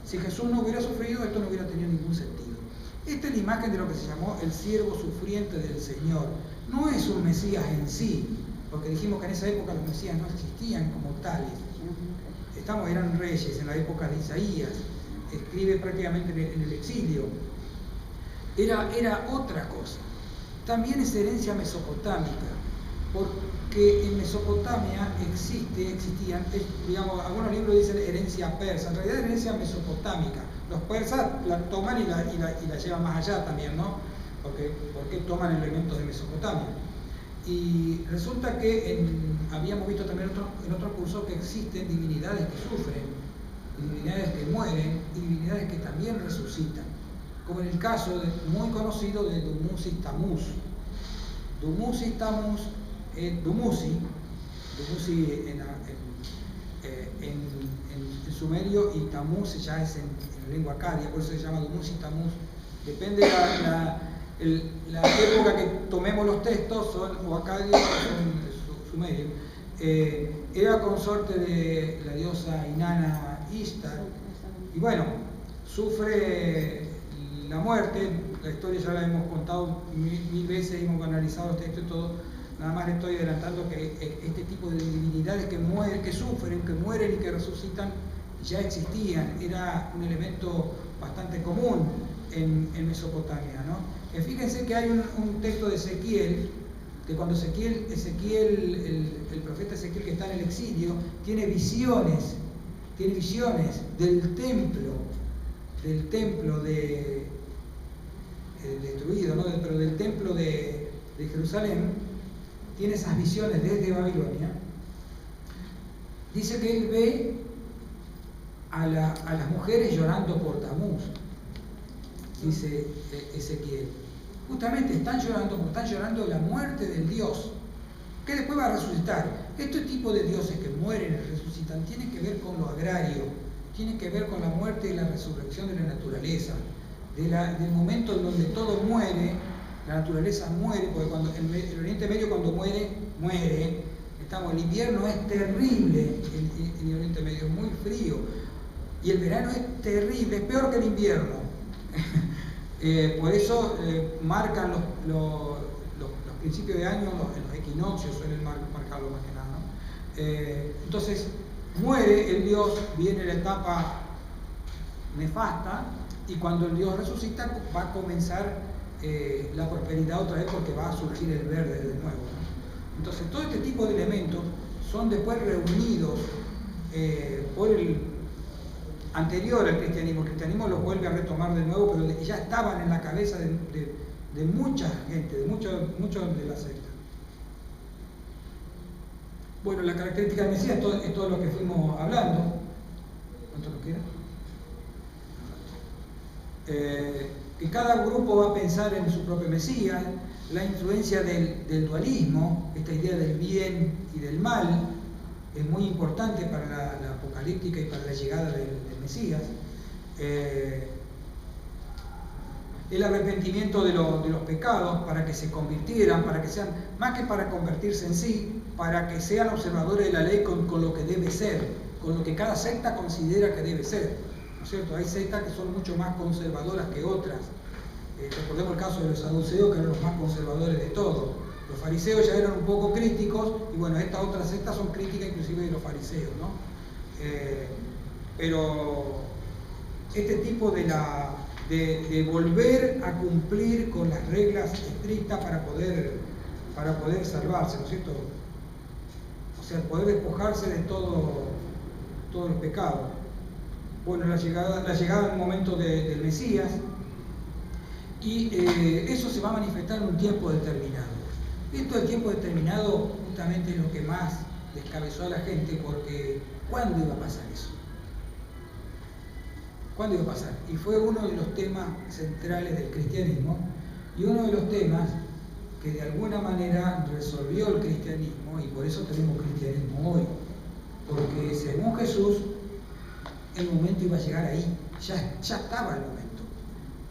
Si Jesús no hubiera sufrido, esto no hubiera tenido ningún sentido. Esta es la imagen de lo que se llamó el siervo sufriente del Señor. No es un Mesías en sí, porque dijimos que en esa época los Mesías no existían como tales. Eran reyes en la época de Isaías, escribe prácticamente en el exilio. Era otra cosa. También es herencia mesopotámica, porque en Mesopotamia existían, digamos, algunos libros dicen herencia persa, en realidad es herencia mesopotámica. Los persas la toman y la llevan más allá también, ¿no? Porque toman elementos de Mesopotamia. Y resulta que habíamos visto también en otro curso que existen divinidades que sufren, divinidades que mueren y divinidades que también resucitan, como en el caso muy conocido de Dumuzi Tamuz. Dumuzi Tamuz, Dumuzi en sumerio y Tamuz ya es en lengua acadia, por eso se llama Dumuzi Tamuz. Depende de la época que tomemos los textos, son o acadio o son sumerio. Era consorte de la diosa Inanna Ishtar y bueno, sufre la muerte. La historia ya la hemos contado mil veces, hemos analizado los textos y todo. Nada más le estoy adelantando que este tipo de divinidades que sufren, que mueren y que resucitan ya existían. Era un elemento bastante común en Mesopotamia, ¿no? Fíjense que hay un texto de Ezequiel, que cuando el profeta Ezequiel, que está en el exilio, tiene visiones del templo destruido, ¿no? Pero del templo de Jerusalén, tiene esas visiones desde Babilonia. Dice que él ve a las mujeres llorando por Tamuz, dice Ezequiel. Justamente están llorando la muerte del Dios, que después va a resucitar. Este tipo de dioses que mueren y resucitan tienen que ver con lo agrario, tienen que ver con la muerte y la resurrección de la naturaleza, del momento en donde todo muere, la naturaleza muere, porque cuando el Oriente Medio cuando muere. El invierno es terrible en el Oriente Medio, es muy frío, y el verano es terrible, es peor que el invierno. Por eso marcan los principios de año, los equinoccios suelen marcarlo más que nada, ¿no? Entonces muere el Dios, viene la etapa nefasta, y cuando el Dios resucita va a comenzar la prosperidad otra vez, porque va a surgir el verde de nuevo, ¿no? Entonces todo este tipo de elementos son después reunidos por el anterior al cristianismo. El cristianismo los vuelve a retomar de nuevo, pero ya estaban en la cabeza de mucha gente, de muchos de la secta. Bueno, la característica del Mesías es todo lo que fuimos hablando. ¿Cuánto nos queda? Que cada grupo va a pensar en su propio Mesías, la influencia del dualismo, esta idea del bien y del mal, es muy importante para la apocalíptica y para la llegada del Mesías. El arrepentimiento de los pecados para que se convirtieran, para que sean, más que para convertirse en sí, para que sean observadores de la ley con lo que debe ser, con lo que cada secta considera que debe ser, ¿no es cierto? Hay sectas que son mucho más conservadoras que otras. Recordemos el caso de los saduceos, que eran los más conservadores de todos. Los fariseos ya eran un poco críticos, y bueno, estas otras sectas son críticas inclusive de los fariseos, ¿no? Pero este tipo de volver a cumplir con las reglas estrictas para poder salvarse, ¿no es cierto? O sea, poder despojarse de todo el pecado. Bueno, la llegada del momento del Mesías, y eso se va a manifestar en un tiempo determinado. Esto del tiempo determinado justamente es lo que más descabezó a la gente, porque ¿cuándo iba a pasar eso? ¿Cuándo iba a pasar? Y fue uno de los temas centrales del cristianismo, y uno de los temas que de alguna manera resolvió el cristianismo, y por eso tenemos cristianismo hoy, porque según Jesús el momento iba a llegar ahí, ya estaba el momento.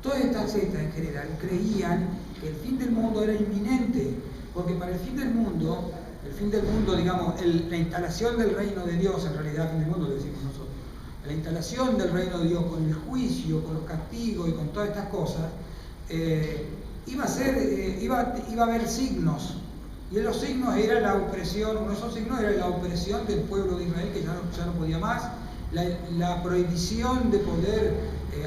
Todas estas sectas en general creían que el fin del mundo era inminente, porque para el fin del mundo, digamos, la instalación del reino de Dios, en realidad el fin del mundo lo decimos nosotros, la instalación del reino de Dios con el juicio, con los castigos y con todas estas cosas, iba a haber signos, y los signos era la opresión, uno de esos signos era la opresión del pueblo de Israel, que ya no podía más, la prohibición de poder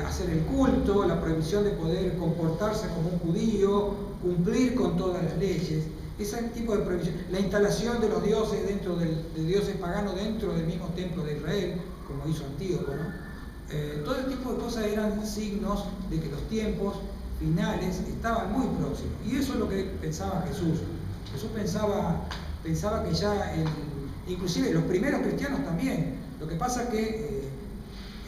hacer el culto, la prohibición de poder comportarse como un judío, cumplir con todas las leyes, ese tipo de prohibición, la instalación de los dioses de dioses paganos dentro del mismo templo de Israel, como hizo Antíoco, ¿no? Todo este tipo de cosas eran signos de que los tiempos finales estaban muy próximos, y eso es lo que pensaba Jesús. Jesús pensaba que ya, inclusive los primeros cristianos también. Lo que pasa es que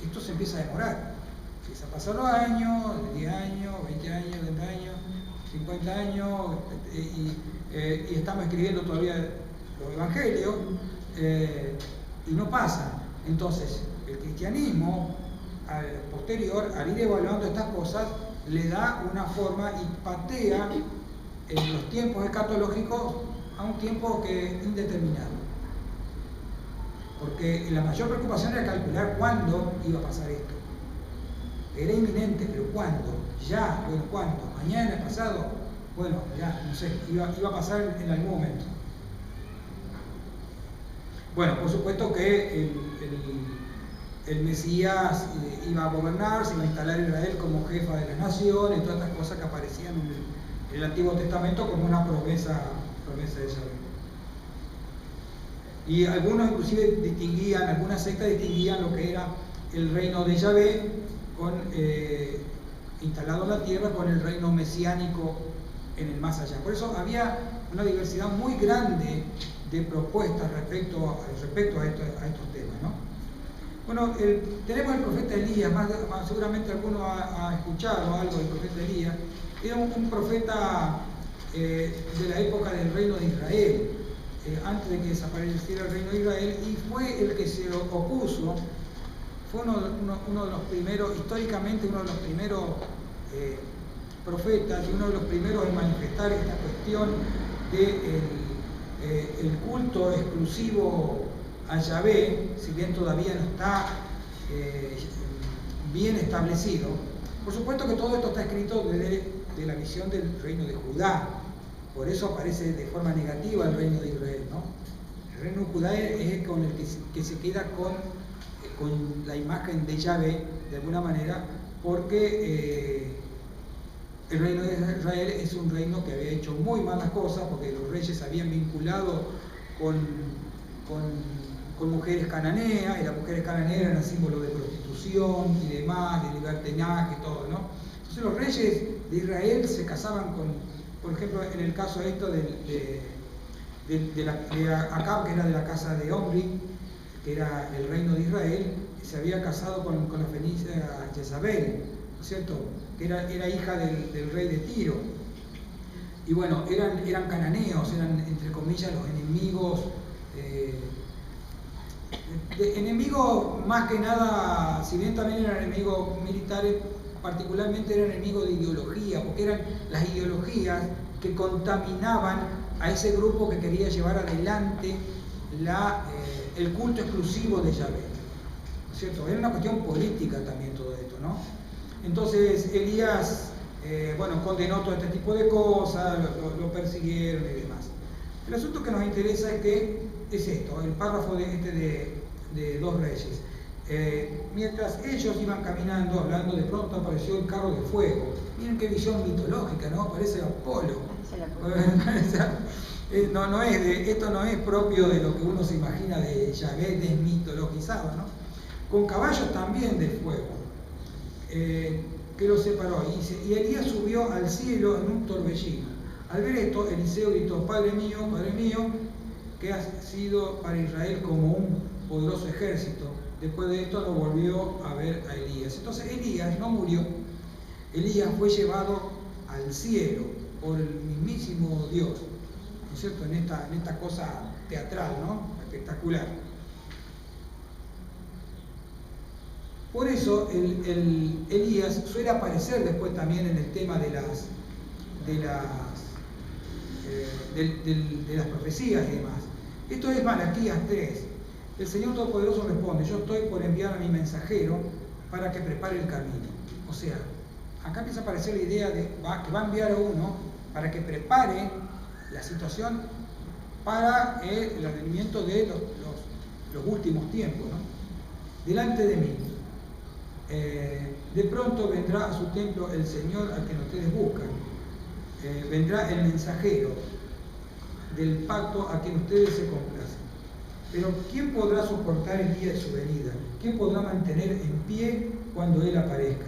esto se empieza a demorar, empieza a pasar los años, 10 años, 20 años, 30 años, 50 años, y estamos escribiendo todavía los evangelios, y no pasa. Entonces, el cristianismo, posterior, al ir evaluando estas cosas, le da una forma y patea en los tiempos escatológicos a un tiempo indeterminado. Porque la mayor preocupación era calcular cuándo iba a pasar esto. Era inminente, pero ¿cuándo? Ya, bueno, ¿cuándo? ¿Mañana? ¿Pasado? Bueno, ya, no sé, iba a pasar en algún momento. Bueno, por supuesto que el Mesías iba a gobernar, se iba a instalar Israel como jefa de la nación, y todas estas cosas que aparecían en el Antiguo Testamento como una promesa de Yahvé. Y algunos inclusive algunas sectas distinguían lo que era el reino de Yahvé instalado en la tierra con el reino mesiánico en el más allá. Por eso había una diversidad muy grande de propuestas respecto a estos temas, ¿no? Bueno, tenemos el profeta Elías, seguramente alguno ha escuchado algo del profeta Elías. Era un profeta de la época del reino de Israel, antes de que desapareciera el reino de Israel, y fue el que se opuso, fue uno de los primeros, históricamente uno de los primeros profetas, y uno de los primeros en manifestar esta cuestión de el culto exclusivo a Yahvé, si bien todavía no está bien establecido. Por supuesto que todo esto está escrito de la visión del reino de Judá. Por eso aparece de forma negativa el reino de Israel, ¿no? El reino de Judá es con el que se queda con la imagen de Yahvé, de alguna manera, porque el reino de Israel es un reino que había hecho muy malas cosas, porque los reyes se habían vinculado con mujeres cananeas, y las mujeres cananeas eran símbolo de prostitución y demás, de libertinaje y todo, ¿no? Entonces los reyes de Israel se casaban por ejemplo, en el caso esto de Acab, que era de la casa de Omri, que era el reino de Israel, se había casado con la fenicia Jezabel, ¿no es cierto?, que era hija del rey de Tiro. Y bueno, eran cananeos, eran entre comillas los enemigos, enemigos más que nada, si bien también eran enemigos militares, particularmente eran enemigos de ideología, porque eran las ideologías que contaminaban a ese grupo que quería llevar adelante el culto exclusivo de Yahvé, ¿no es cierto? Era una cuestión política también todo esto, ¿no? Entonces Elías, condenó todo este tipo de cosas, lo persiguieron y demás. El asunto que nos interesa es esto, el párrafo de 2 Reyes. Mientras ellos iban caminando, hablando, de pronto apareció el carro de fuego. Miren qué visión mitológica, ¿no? Parece Apolo. Esto no es propio de lo que uno se imagina de Yahvé desmitologizado, ¿no? Con caballos también de fuego, que los separó. Y Elías subió al cielo en un torbellino. Al ver esto, Eliseo gritó: Padre mío, que has sido para Israel como un poderoso ejército. Después de esto lo volvió a ver a Elías. Entonces Elías no murió. Elías fue llevado al cielo por el mismísimo Dios, ¿no es cierto? En esta cosa teatral, ¿no? Espectacular. Por eso el Elías suele aparecer después también en el tema de las profecías y demás. Esto es Malaquías 3. El Señor Todopoderoso responde: yo estoy por enviar a mi mensajero para que prepare el camino. O sea, acá empieza a aparecer la idea de que va a enviar a uno para que prepare la situación para el advenimiento de los últimos tiempos, ¿no? Delante de mí, de pronto vendrá a su templo el Señor a quien ustedes buscan. Vendrá el mensajero del pacto a quien ustedes se complacen. Pero ¿quién podrá soportar el día de su venida? ¿Quién podrá mantener en pie cuando Él aparezca?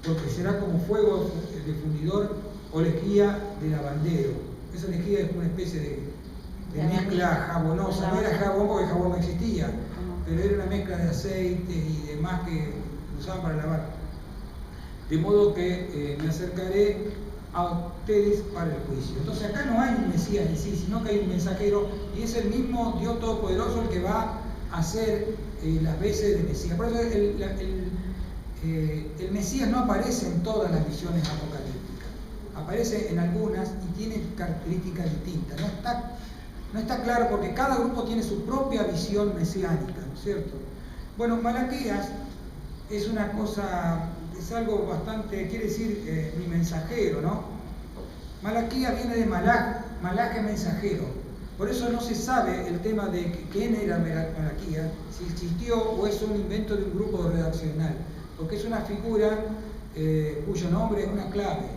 Porque será como fuego de fundidor o lejía de lavandero. Esa lejía es una especie de mezcla jabonosa. No era jabón porque el jabón no existía, pero era una mezcla de aceites y demás que usaban para lavar. De modo que me acercaré a ustedes para el juicio. Entonces acá no hay un Mesías en sí, sino que hay un mensajero, y es el mismo Dios Todopoderoso el que va a hacer las veces de Mesías. Por eso el Mesías no aparece en todas las visiones apocalípticas, aparece en algunas y tiene características distintas. No está claro porque cada grupo tiene su propia visión mesiánica, ¿no es cierto? Bueno, Malaquías es una cosa, es algo bastante, quiere decir mi mensajero, ¿no? Malaquías viene de Malach es mensajero. Por eso no se sabe el tema de quién era Malaquías, si existió o es un invento de un grupo redaccional, porque es una figura cuyo nombre es una clave,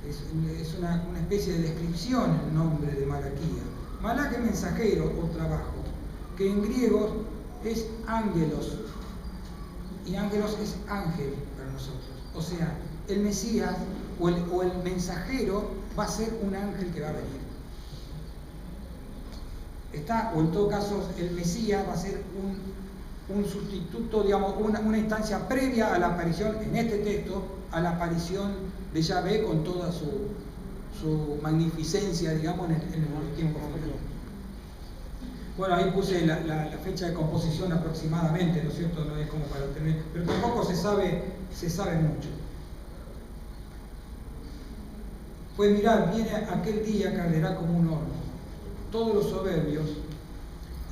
es una especie de descripción el nombre de Malaquías. Malach es mensajero o trabajo, que en griego es ángelos, y ángelos es ángel para nosotros. O sea, el Mesías o el mensajero va a ser un ángel que va a venir. O en todo caso, el Mesías va a ser un sustituto, digamos, una instancia previa a la aparición, en este texto, a la aparición de Yahvé con toda su magnificencia, digamos, en el tiempo futuro. Bueno, ahí puse la fecha de composición aproximadamente, ¿no es cierto? No es como para tener, pero tampoco se sabe mucho. Pues mirad, viene aquel día que arderá como un horno. Todos los soberbios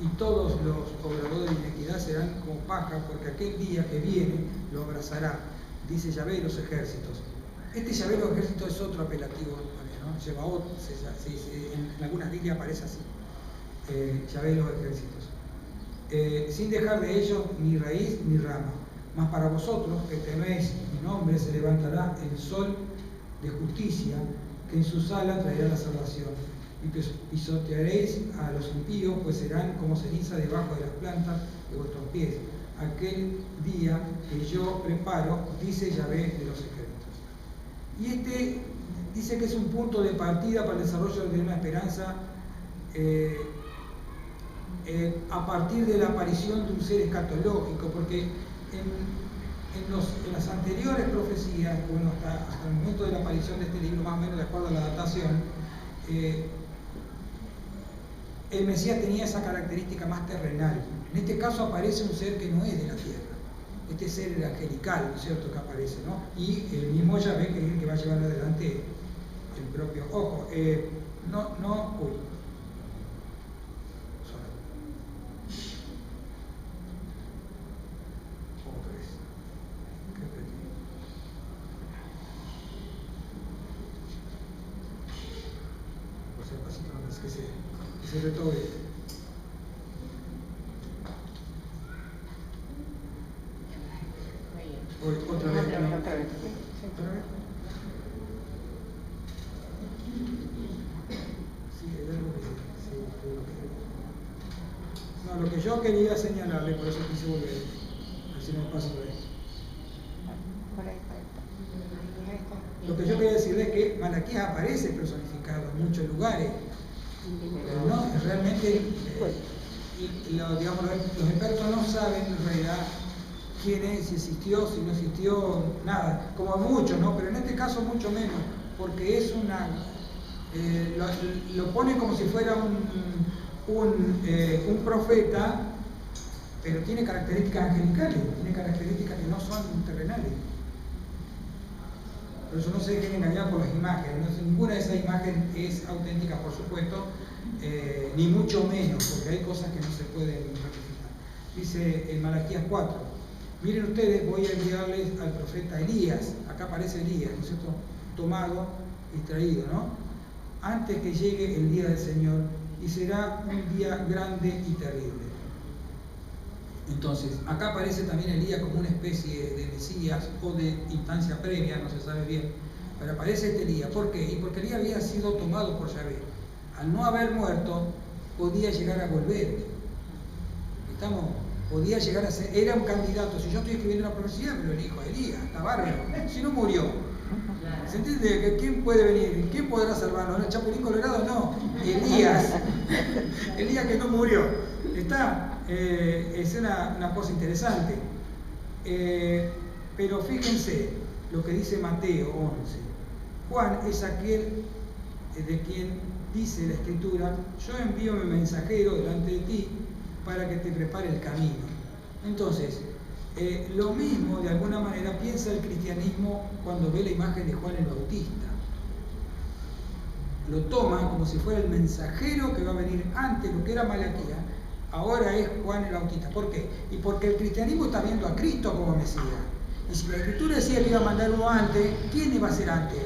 y todos los obradores de iniquidad serán como paja, porque aquel día que viene lo abrazará, dice Yahvé de los ejércitos. Este Yahvé de los ejércitos es otro apelativo, ¿no? Shebaot, en algunas Biblias aparece así. Yahvé de los ejércitos, sin dejar de ellos ni raíz ni rama. Mas para vosotros que teméis mi nombre se levantará el sol de justicia, que en su sala traerá la salvación. Y pisotearéis a los impíos, pues serán como ceniza debajo de las plantas de vuestros pies. Aquel día que yo preparo, dice Yahvé de los ejércitos. Y este dice que es un punto de partida para el desarrollo de una esperanza a partir de la aparición de un ser escatológico, porque en las anteriores profecías, bueno, hasta el momento de la aparición de este libro, más o menos de acuerdo a la datación, el Mesías tenía esa característica más terrenal. En este caso aparece un ser que no es de la tierra, este ser el angelical, ¿no es cierto?, que aparece, ¿no? Y el mismo Yahvé, que es el que va a llevar adelante el propio ojo. Que se retome. lo que yo quería señalarle, por eso quise volver, a ver si no me paso por ahí. Por ahí. Lo que yo quería decirle es que Malaquías aparece personificado en muchos lugares, pero no, realmente, digamos, los expertos no saben en realidad quién es, si existió, si no existió, nada, como muchos, ¿no? Pero en este caso mucho menos, porque es una, lo pone como si fuera un profeta, pero tiene características angelicales, tiene características que no son terrenales. Por eso no se dejen engañar por las imágenes, no, ninguna de esas imágenes es auténtica, por supuesto, ni mucho menos, porque hay cosas que no se pueden ratificar. Dice en Malaquías 4, miren ustedes, voy a enviarles al profeta Elías, acá aparece Elías, ¿no es cierto?, tomado y traído, ¿no? Antes que llegue el día del Señor, y será un día grande y terrible. Entonces, acá aparece también Elías como una especie de Mesías o de instancia previa, no se sabe bien, pero aparece este Elías. ¿Por qué? Y porque Elías había sido tomado por Yahvé. Al no haber muerto, podía llegar a volver. Podía llegar a ser, era un candidato. Si yo estoy escribiendo una profecía, me lo elijo a Elías, está bárbaro. Si no murió. ¿Se entiende? ¿Quién puede venir? ¿Quién podrá salvarnos? ¿El Chapulín Colorado? No. Elías. Elías que no murió. Es una cosa interesante. Pero fíjense lo que dice Mateo 11. Juan es aquel de quien dice la Escritura, yo envío mi mensajero delante de ti para que te prepare el camino. Entonces, lo mismo de alguna manera piensa el cristianismo cuando ve la imagen de Juan el Bautista. Lo toma como si fuera el mensajero que va a venir antes, lo que era Malaquías, ahora es Juan el Bautista. ¿Por qué? Y porque el cristianismo está viendo a Cristo como Mesías. Y si la Escritura decía que iba a mandar uno antes, ¿quién iba a ser antes?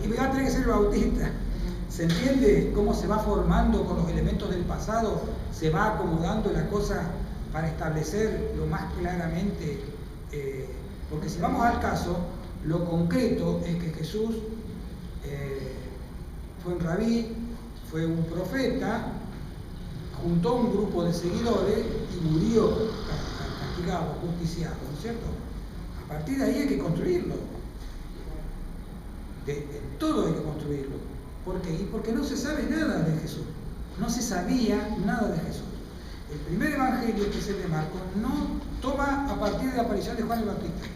Y va a tener que ser el Bautista. ¿Se entiende cómo se va formando con los elementos del pasado? Se va acomodando la cosa para establecer lo más claramente. Porque si vamos al caso, lo concreto es que Jesús fue un rabí, fue un profeta, juntó un grupo de seguidores y murió castigado, justiciado, ¿no es cierto? A partir de ahí hay que construirlo. De todo hay que construirlo. ¿Por qué? Y porque no se sabe nada de Jesús. No se sabía nada de Jesús. El primer evangelio, que es el de Marcos, no toma a partir de la aparición de Juan el Bautista.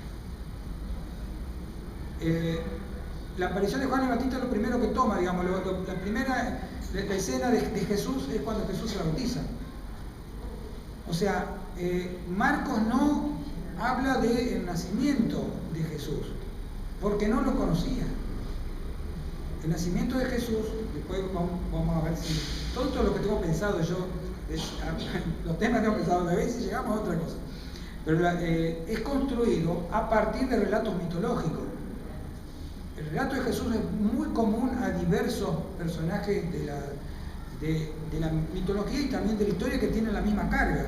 La aparición de Juan el Bautista es lo primero que toma, digamos, la primera la escena de Jesús es cuando Jesús se bautiza. O sea, Marcos no habla del nacimiento de Jesús, porque no lo conocía. El nacimiento de Jesús, después vamos a ver si todo lo que tengo pensado yo, los temas que tengo pensado, a veces llegamos a otra cosa. Pero es construido a partir de relatos mitológicos. El relato de Jesús es muy común a diversos personajes de la mitología y también de la historia que tienen la misma carga.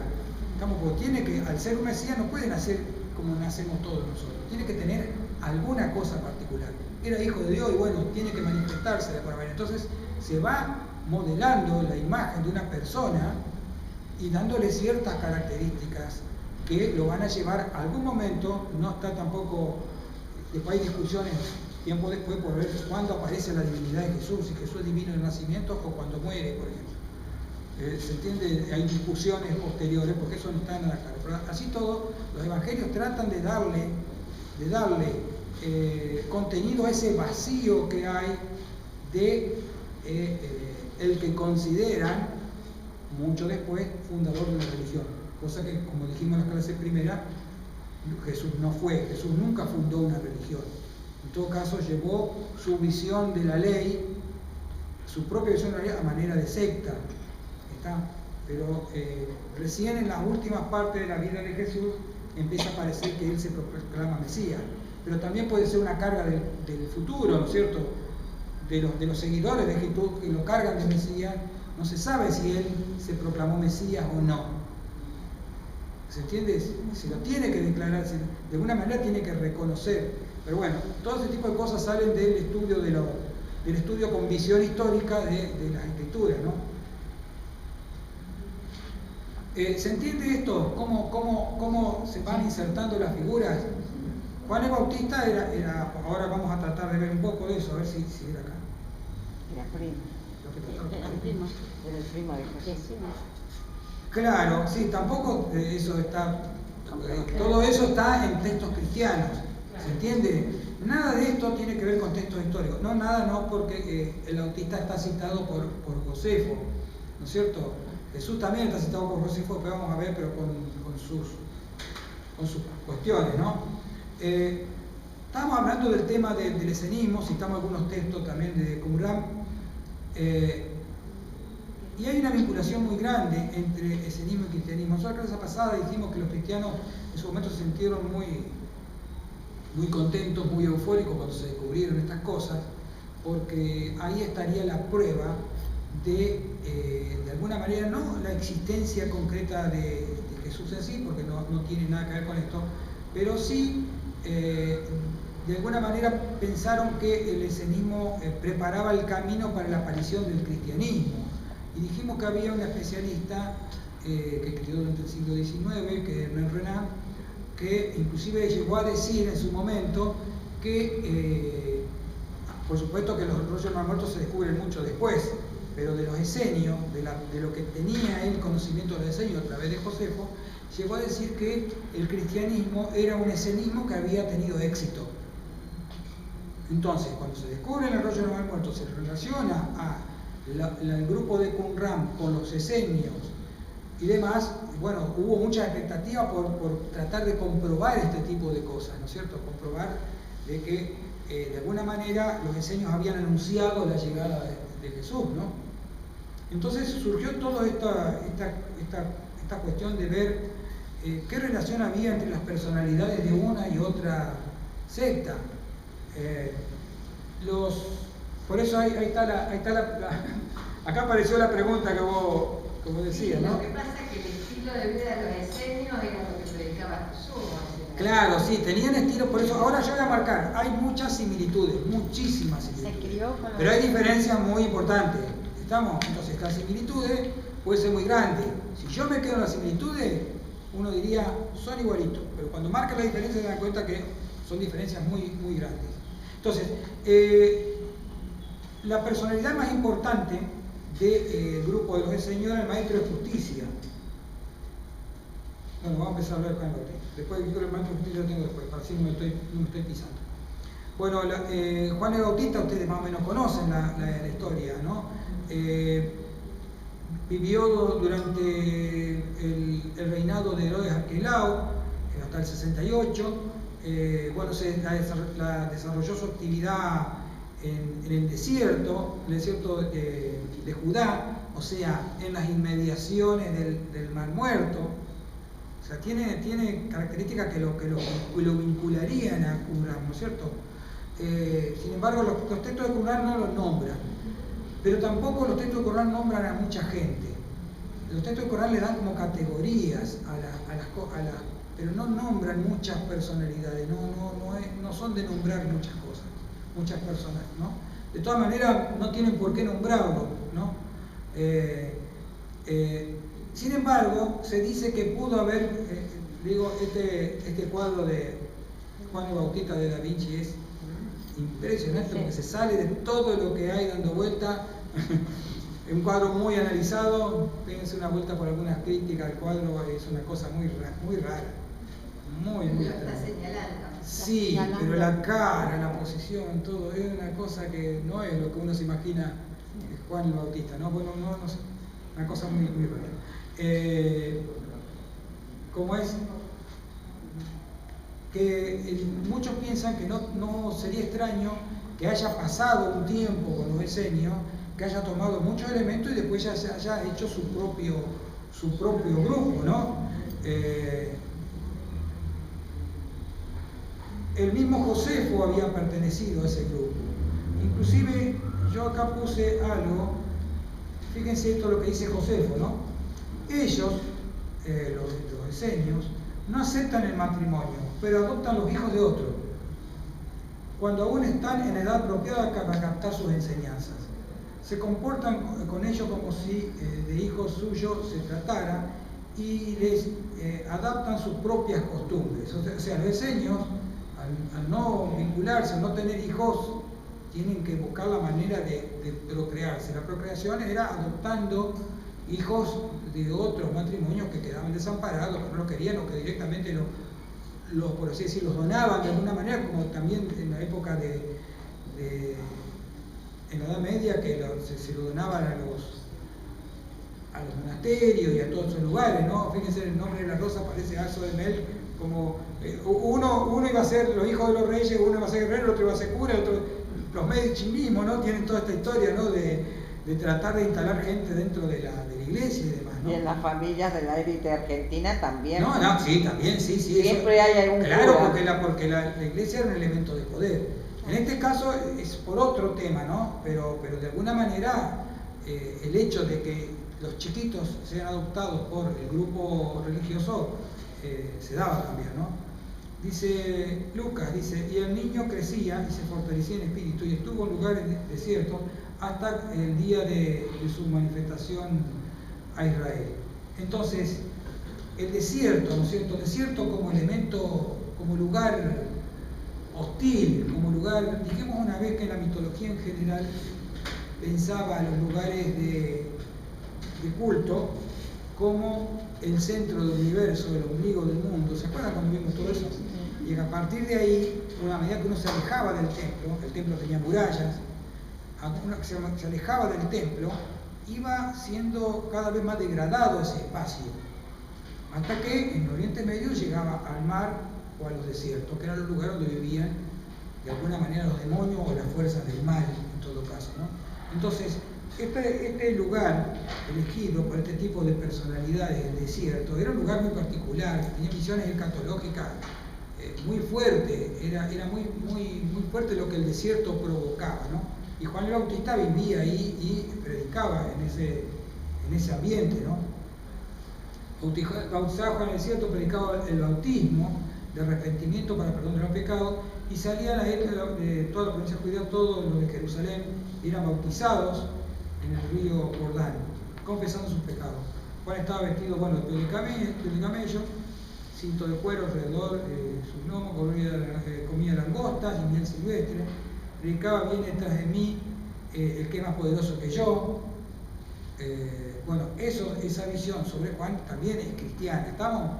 Digamos, porque tiene que, al ser un Mesías, no puede nacer como nacemos todos nosotros. Tiene que tener alguna cosa particular. Era hijo de Dios y bueno, tiene que manifestarse de alguna manera. Entonces se va modelando la imagen de una persona y dándole ciertas características que lo van a llevar a algún momento. No está tampoco, después hay discusiones tiempo después por ver cuándo aparece la divinidad de Jesús, si Jesús es divino en el nacimiento o cuando muere, por ejemplo. ¿Se entiende? Hay discusiones posteriores porque eso no está en la cara. Pero así todo, los evangelios tratan de darle contenido a ese vacío que hay de el que consideran, mucho después, fundador de la religión. Cosa que, como dijimos en la clase primera, Jesús no fue, Jesús nunca fundó una religión. En todo caso, llevó su visión de la ley, su propia visión de la ley, a manera de secta. Pero recién en las últimas partes de la vida de Jesús empieza a parecer que él se proclama Mesías. Pero también puede ser una carga del futuro, ¿no es cierto? De los seguidores de Jesús que lo cargan de Mesías. No se sabe si él se proclamó Mesías o no. ¿Se entiende? Se lo tiene que declarar, de alguna manera tiene que reconocer. Pero bueno, todo ese tipo de cosas salen del estudio del estudio con visión histórica de las Escrituras, ¿no? ¿Se entiende esto? ¿Cómo se van insertando las figuras? Juan el Bautista era, ahora vamos a tratar de ver un poco de eso, a ver si era acá. Era primo. Era el primo. Era el primo de Jesús. Claro, sí, tampoco eso está, todo eso está en textos cristianos, ¿se entiende? Nada de esto tiene que ver con textos históricos, no, porque el Bautista está citado por Josefo, ¿no es cierto? Jesús también está citado por Josefo, pero vamos a ver, pero con sus cuestiones, ¿no? Estamos hablando del tema del escenismo, citamos algunos textos también de Qumran, y hay una vinculación muy grande entre escenismo y cristianismo. Nosotros la clase pasada dijimos que los cristianos en su momento se sintieron muy contentos, muy eufóricos cuando se descubrieron estas cosas, porque ahí estaría la prueba de alguna manera, no la existencia concreta de Jesús en sí, porque no tiene nada que ver con esto, pero sí de alguna manera pensaron que el escenismo preparaba el camino para la aparición del cristianismo. Y dijimos que había un especialista que escribió durante el siglo XIX, que es Hernán Renan, que inclusive llegó a decir en su momento que, por supuesto que los rollos del Mar Muerto se descubren mucho después, pero de los esenios, de lo que tenía él conocimiento de los esenios a través de Josefo, llegó a decir que el cristianismo era un esenismo que había tenido éxito. Entonces, cuando se descubre el rollo del Mar Muerto, se relaciona al grupo de Qumran con los esenios y demás, bueno, hubo mucha expectativa por tratar de comprobar este tipo de cosas, ¿no es cierto? Comprobar de que de alguna manera los esenios habían anunciado la llegada de Jesús, ¿no? Entonces surgió toda esta cuestión de ver qué relación había entre las personalidades de una y otra secta. Por eso ahí está acá apareció la pregunta que vos decías, ¿no? Lo que pasa es que el estilo de vida de los esenios era lo que predicaba Jesús. Claro, sí, tenían estilo, por eso ahora yo voy a marcar, hay muchas similitudes, muchísimas similitudes, pero hay diferencias muy importantes, ¿estamos? Entonces las similitudes pueden ser muy grandes. Si yo me quedo en las similitudes, uno diría, son igualitos, pero cuando marca la diferencia se dan cuenta que son diferencias muy grandes. Entonces, la personalidad más importante del grupo de los esenios era el maestro de justicia. Bueno, vamos a empezar a hablar con el Bautista. Después yo el maestro de justicia lo tengo después, para así no me estoy pisando. Bueno, Juan el Bautista, ustedes más o menos conocen la historia, ¿no? Vivió durante el reinado de Herodes Arquelao, hasta el 68. Bueno, desarrolló su actividad en el desierto de Judá, o sea, en las inmediaciones del Mar Muerto. O sea, tiene características que lo vincularían a Qumran, ¿no es cierto? Sin embargo, los textos de Qumran no los nombran, pero tampoco los textos de Qumran nombran a mucha gente. Los textos de Qumran le dan como categorías a las cosas, pero no nombran muchas personalidades, no son de nombrar muchas cosas, muchas personas, ¿no? De todas maneras, no tienen por qué nombrarlo, ¿no? Sin embargo, se dice que pudo haber, este cuadro de Juan el Bautista de Da Vinci es impresionante porque se sale de todo lo que hay dando vuelta. Es un cuadro muy analizado, péguense una vuelta por algunas críticas al cuadro, es una cosa muy rara, muy Lo rara. está señalando. Sí, pero la cara, la posición, todo, es una cosa que no es lo que uno se imagina Juan el Bautista, ¿no? Bueno, no sé, una cosa muy rara. Como es que muchos piensan que no sería extraño que haya pasado un tiempo con los esenios, que haya tomado muchos elementos y después ya se haya hecho su propio grupo, ¿no? El mismo Josefo había pertenecido a ese grupo. Inclusive yo acá puse algo, fíjense esto lo que dice Josefo, ¿no? Ellos, los esenios, no aceptan el matrimonio, pero adoptan los hijos de otro, cuando aún están en edad apropiada para captar sus enseñanzas. Se comportan con ellos como si de hijos suyos se tratara y les adaptan sus propias costumbres. O sea, los esenios, al no vincularse, al no tener hijos, tienen que buscar la manera de procrearse. La procreación era adoptando hijos de otros matrimonios que quedaban desamparados, que no lo querían o que directamente por así decirlo, los donaban de alguna manera, como también en la época en la Edad Media, que se lo donaban a los monasterios y a todos esos lugares, ¿no? Fíjense, el nombre de la rosa parece Aso de Mel, como uno iba a ser los hijos de los reyes, uno iba a ser guerrero, el otro iba a ser cura, el otro, los Medici mismos, ¿no? Tienen toda esta historia, ¿no? De tratar de instalar gente dentro de la iglesia y demás, ¿no? Y en las familias de la élite argentina también. No, sí, también, sí. Siempre eso, hay algún claro, cura. porque la iglesia era un elemento de poder. En este caso es por otro tema, ¿no? Pero de alguna manera el hecho de que los chiquitos sean adoptados por el grupo religioso se daba también, ¿no? Dice Lucas, y el niño crecía y se fortalecía en espíritu y estuvo en lugares desiertos hasta el día de su manifestación a Israel. Entonces, el desierto, ¿no es cierto? El desierto como elemento, como lugar hostil, como lugar, dijimos una vez que en la mitología en general pensaba a los lugares de culto como el centro del universo, el ombligo del mundo. ¿Se acuerdan cuando vimos todo eso? Y a partir de ahí, a medida que uno se alejaba del templo, el templo tenía murallas, uno que se alejaba del templo, iba siendo cada vez más degradado ese espacio, hasta que en Oriente Medio llegaba al mar o a los desiertos, que eran los lugares donde vivían de alguna manera los demonios o las fuerzas del mal, en todo caso, ¿no? Entonces, este lugar elegido por este tipo de personalidades del desierto era un lugar muy particular, que tenía misiones escatológicas muy fuertes, era muy fuerte lo que el desierto provocaba, ¿no? Y Juan el Bautista vivía ahí y predicaba en ese ambiente, ¿no? Bautizaba Juan en el desierto, predicaba el bautismo de arrepentimiento para perdón de los pecados, y salían a él de toda la provincia judía, todos los de Jerusalén, eran bautizados en el río Jordán, confesando sus pecados. Juan estaba vestido, de piel de camello, cinto de cuero alrededor de sus lomos, comía langostas y miel silvestre, predicaba: viene tras de mí el que es más poderoso que yo. Esa visión sobre Juan también es cristiana. Estamos,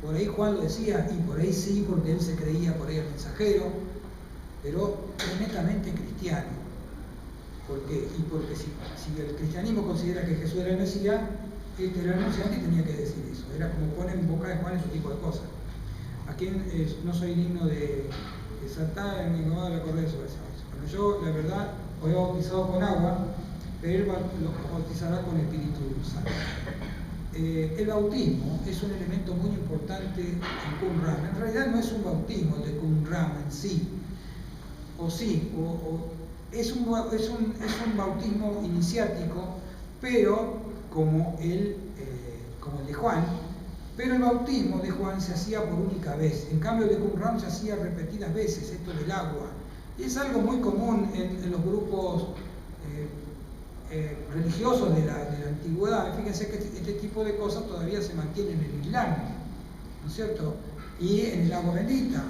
por ahí Juan lo decía, y por ahí sí, porque él se creía por ahí el mensajero, pero es netamente cristiano. Porque si el cristianismo considera que Jesús era el Mesías, este era el anunciante y tenía que decir eso. Era como poner en boca de Juan ese tipo de cosas. Aquí no soy digno de saltar ni de acordar sobre eso. Bueno, yo, la verdad, os he bautizado con agua, pero él los bautizará con Espíritu Santo. El bautismo es un elemento muy importante en Qumran. En realidad no es un bautismo el de Qumran en sí, es un bautismo iniciático, pero como el de Juan, pero el bautismo de Juan se hacía por única vez. En cambio el de Qumran se hacía repetidas veces, esto del agua. Y es algo muy común en los grupos religiosos de la antigüedad. Fíjense que este tipo de cosas todavía se mantienen en el Islam, ¿no es cierto? Y en el agua bendita.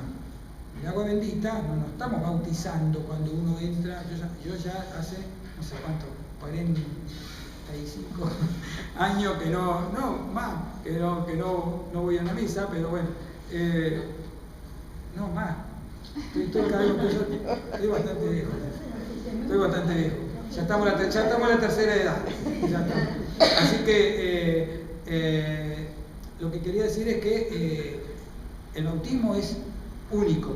En el agua bendita no nos estamos bautizando cuando uno entra. Yo ya hace, no sé cuánto, 45 años que no voy a una misa, pero bueno, no más. Estoy bastante viejo. Ya estamos en la tercera edad. Así que lo que quería decir es que el bautismo es único.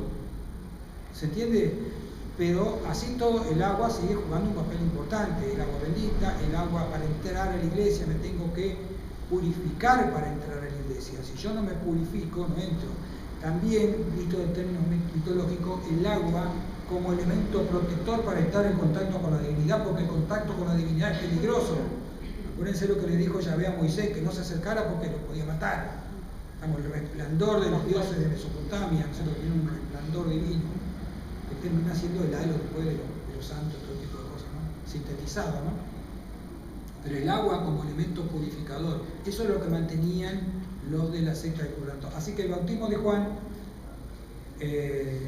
¿Se entiende? Pero así todo, el agua sigue jugando un papel importante. El agua bendita, el agua para entrar a la iglesia, me tengo que purificar para entrar a la iglesia. Si yo no me purifico, no entro. También, visto en términos mitológicos, el agua como elemento protector para estar en contacto con la divinidad, porque el contacto con la divinidad es peligroso. Acuérdense lo que le dijo Yahvé a Moisés, que no se acercara porque lo podía matar. Como el resplandor de los dioses de Mesopotamia, nosotros tenemos un resplandor divino, que termina siendo el halo después de los santos, todo tipo de cosas, ¿no? Sintetizado, ¿no? pero el agua como elemento purificador, eso es lo que mantenían los de la secta de Curanto. Así que el bautismo de Juan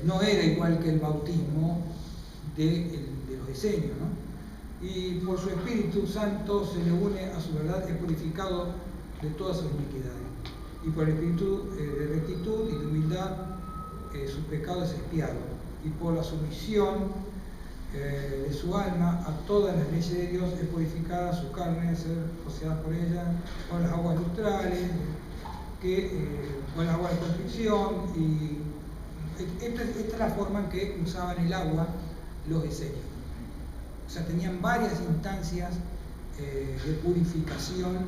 no era igual que el bautismo de los esenios, ¿no? Y por su Espíritu Santo se le une a su verdad, es purificado de todas sus iniquidades. Y por el Espíritu de rectitud y de humildad, su pecado es expiado. Y por la sumisión de su alma a todas las leyes de Dios es purificada su carne, ser rociada por ella, con las aguas lustrales, con las aguas de constricción. Y esta es la forma en que usaban el agua los esenios. O sea, tenían varias instancias de purificación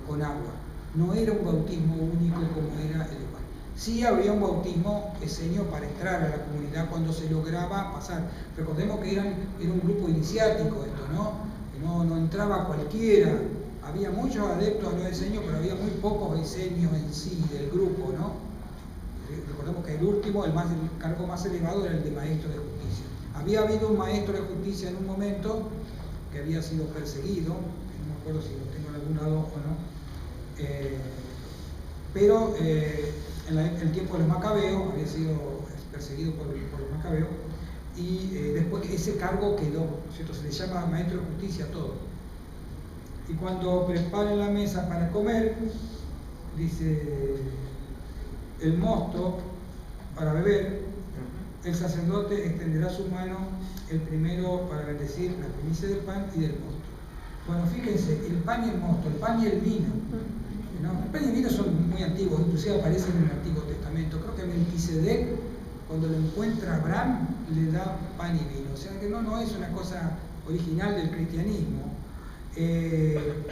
con agua. No era un bautismo único como era el de Juan. Sí había un bautismo esenio para entrar a la comunidad cuando se lograba pasar. Recordemos que era un grupo iniciático esto, ¿no? No entraba cualquiera. Había muchos adeptos a los esenios, pero había muy pocos esenios en sí del grupo, ¿no? Recordemos que el último, el cargo más elevado, era el de maestro de justicia. Había habido un maestro de justicia en un momento que había sido perseguido, no me acuerdo si lo tengo en algún lado o no, pero en el tiempo de los macabeos había sido perseguido por los macabeos, y después ese cargo quedó, ¿cierto? Se le llama maestro de justicia a todo. Y cuando preparen la mesa para comer, dice el mosto para beber, el sacerdote extenderá su mano el primero para bendecir la primicia del pan y del mosto. Bueno, fíjense, el pan y el mosto, el pan y el vino, ¿no? El pan y el vino son muy antiguos, inclusive aparecen en el Antiguo Testamento. Creo que Melquisedec, cuando lo encuentra Abraham, le da pan y vino. O sea que no es una cosa original del cristianismo. El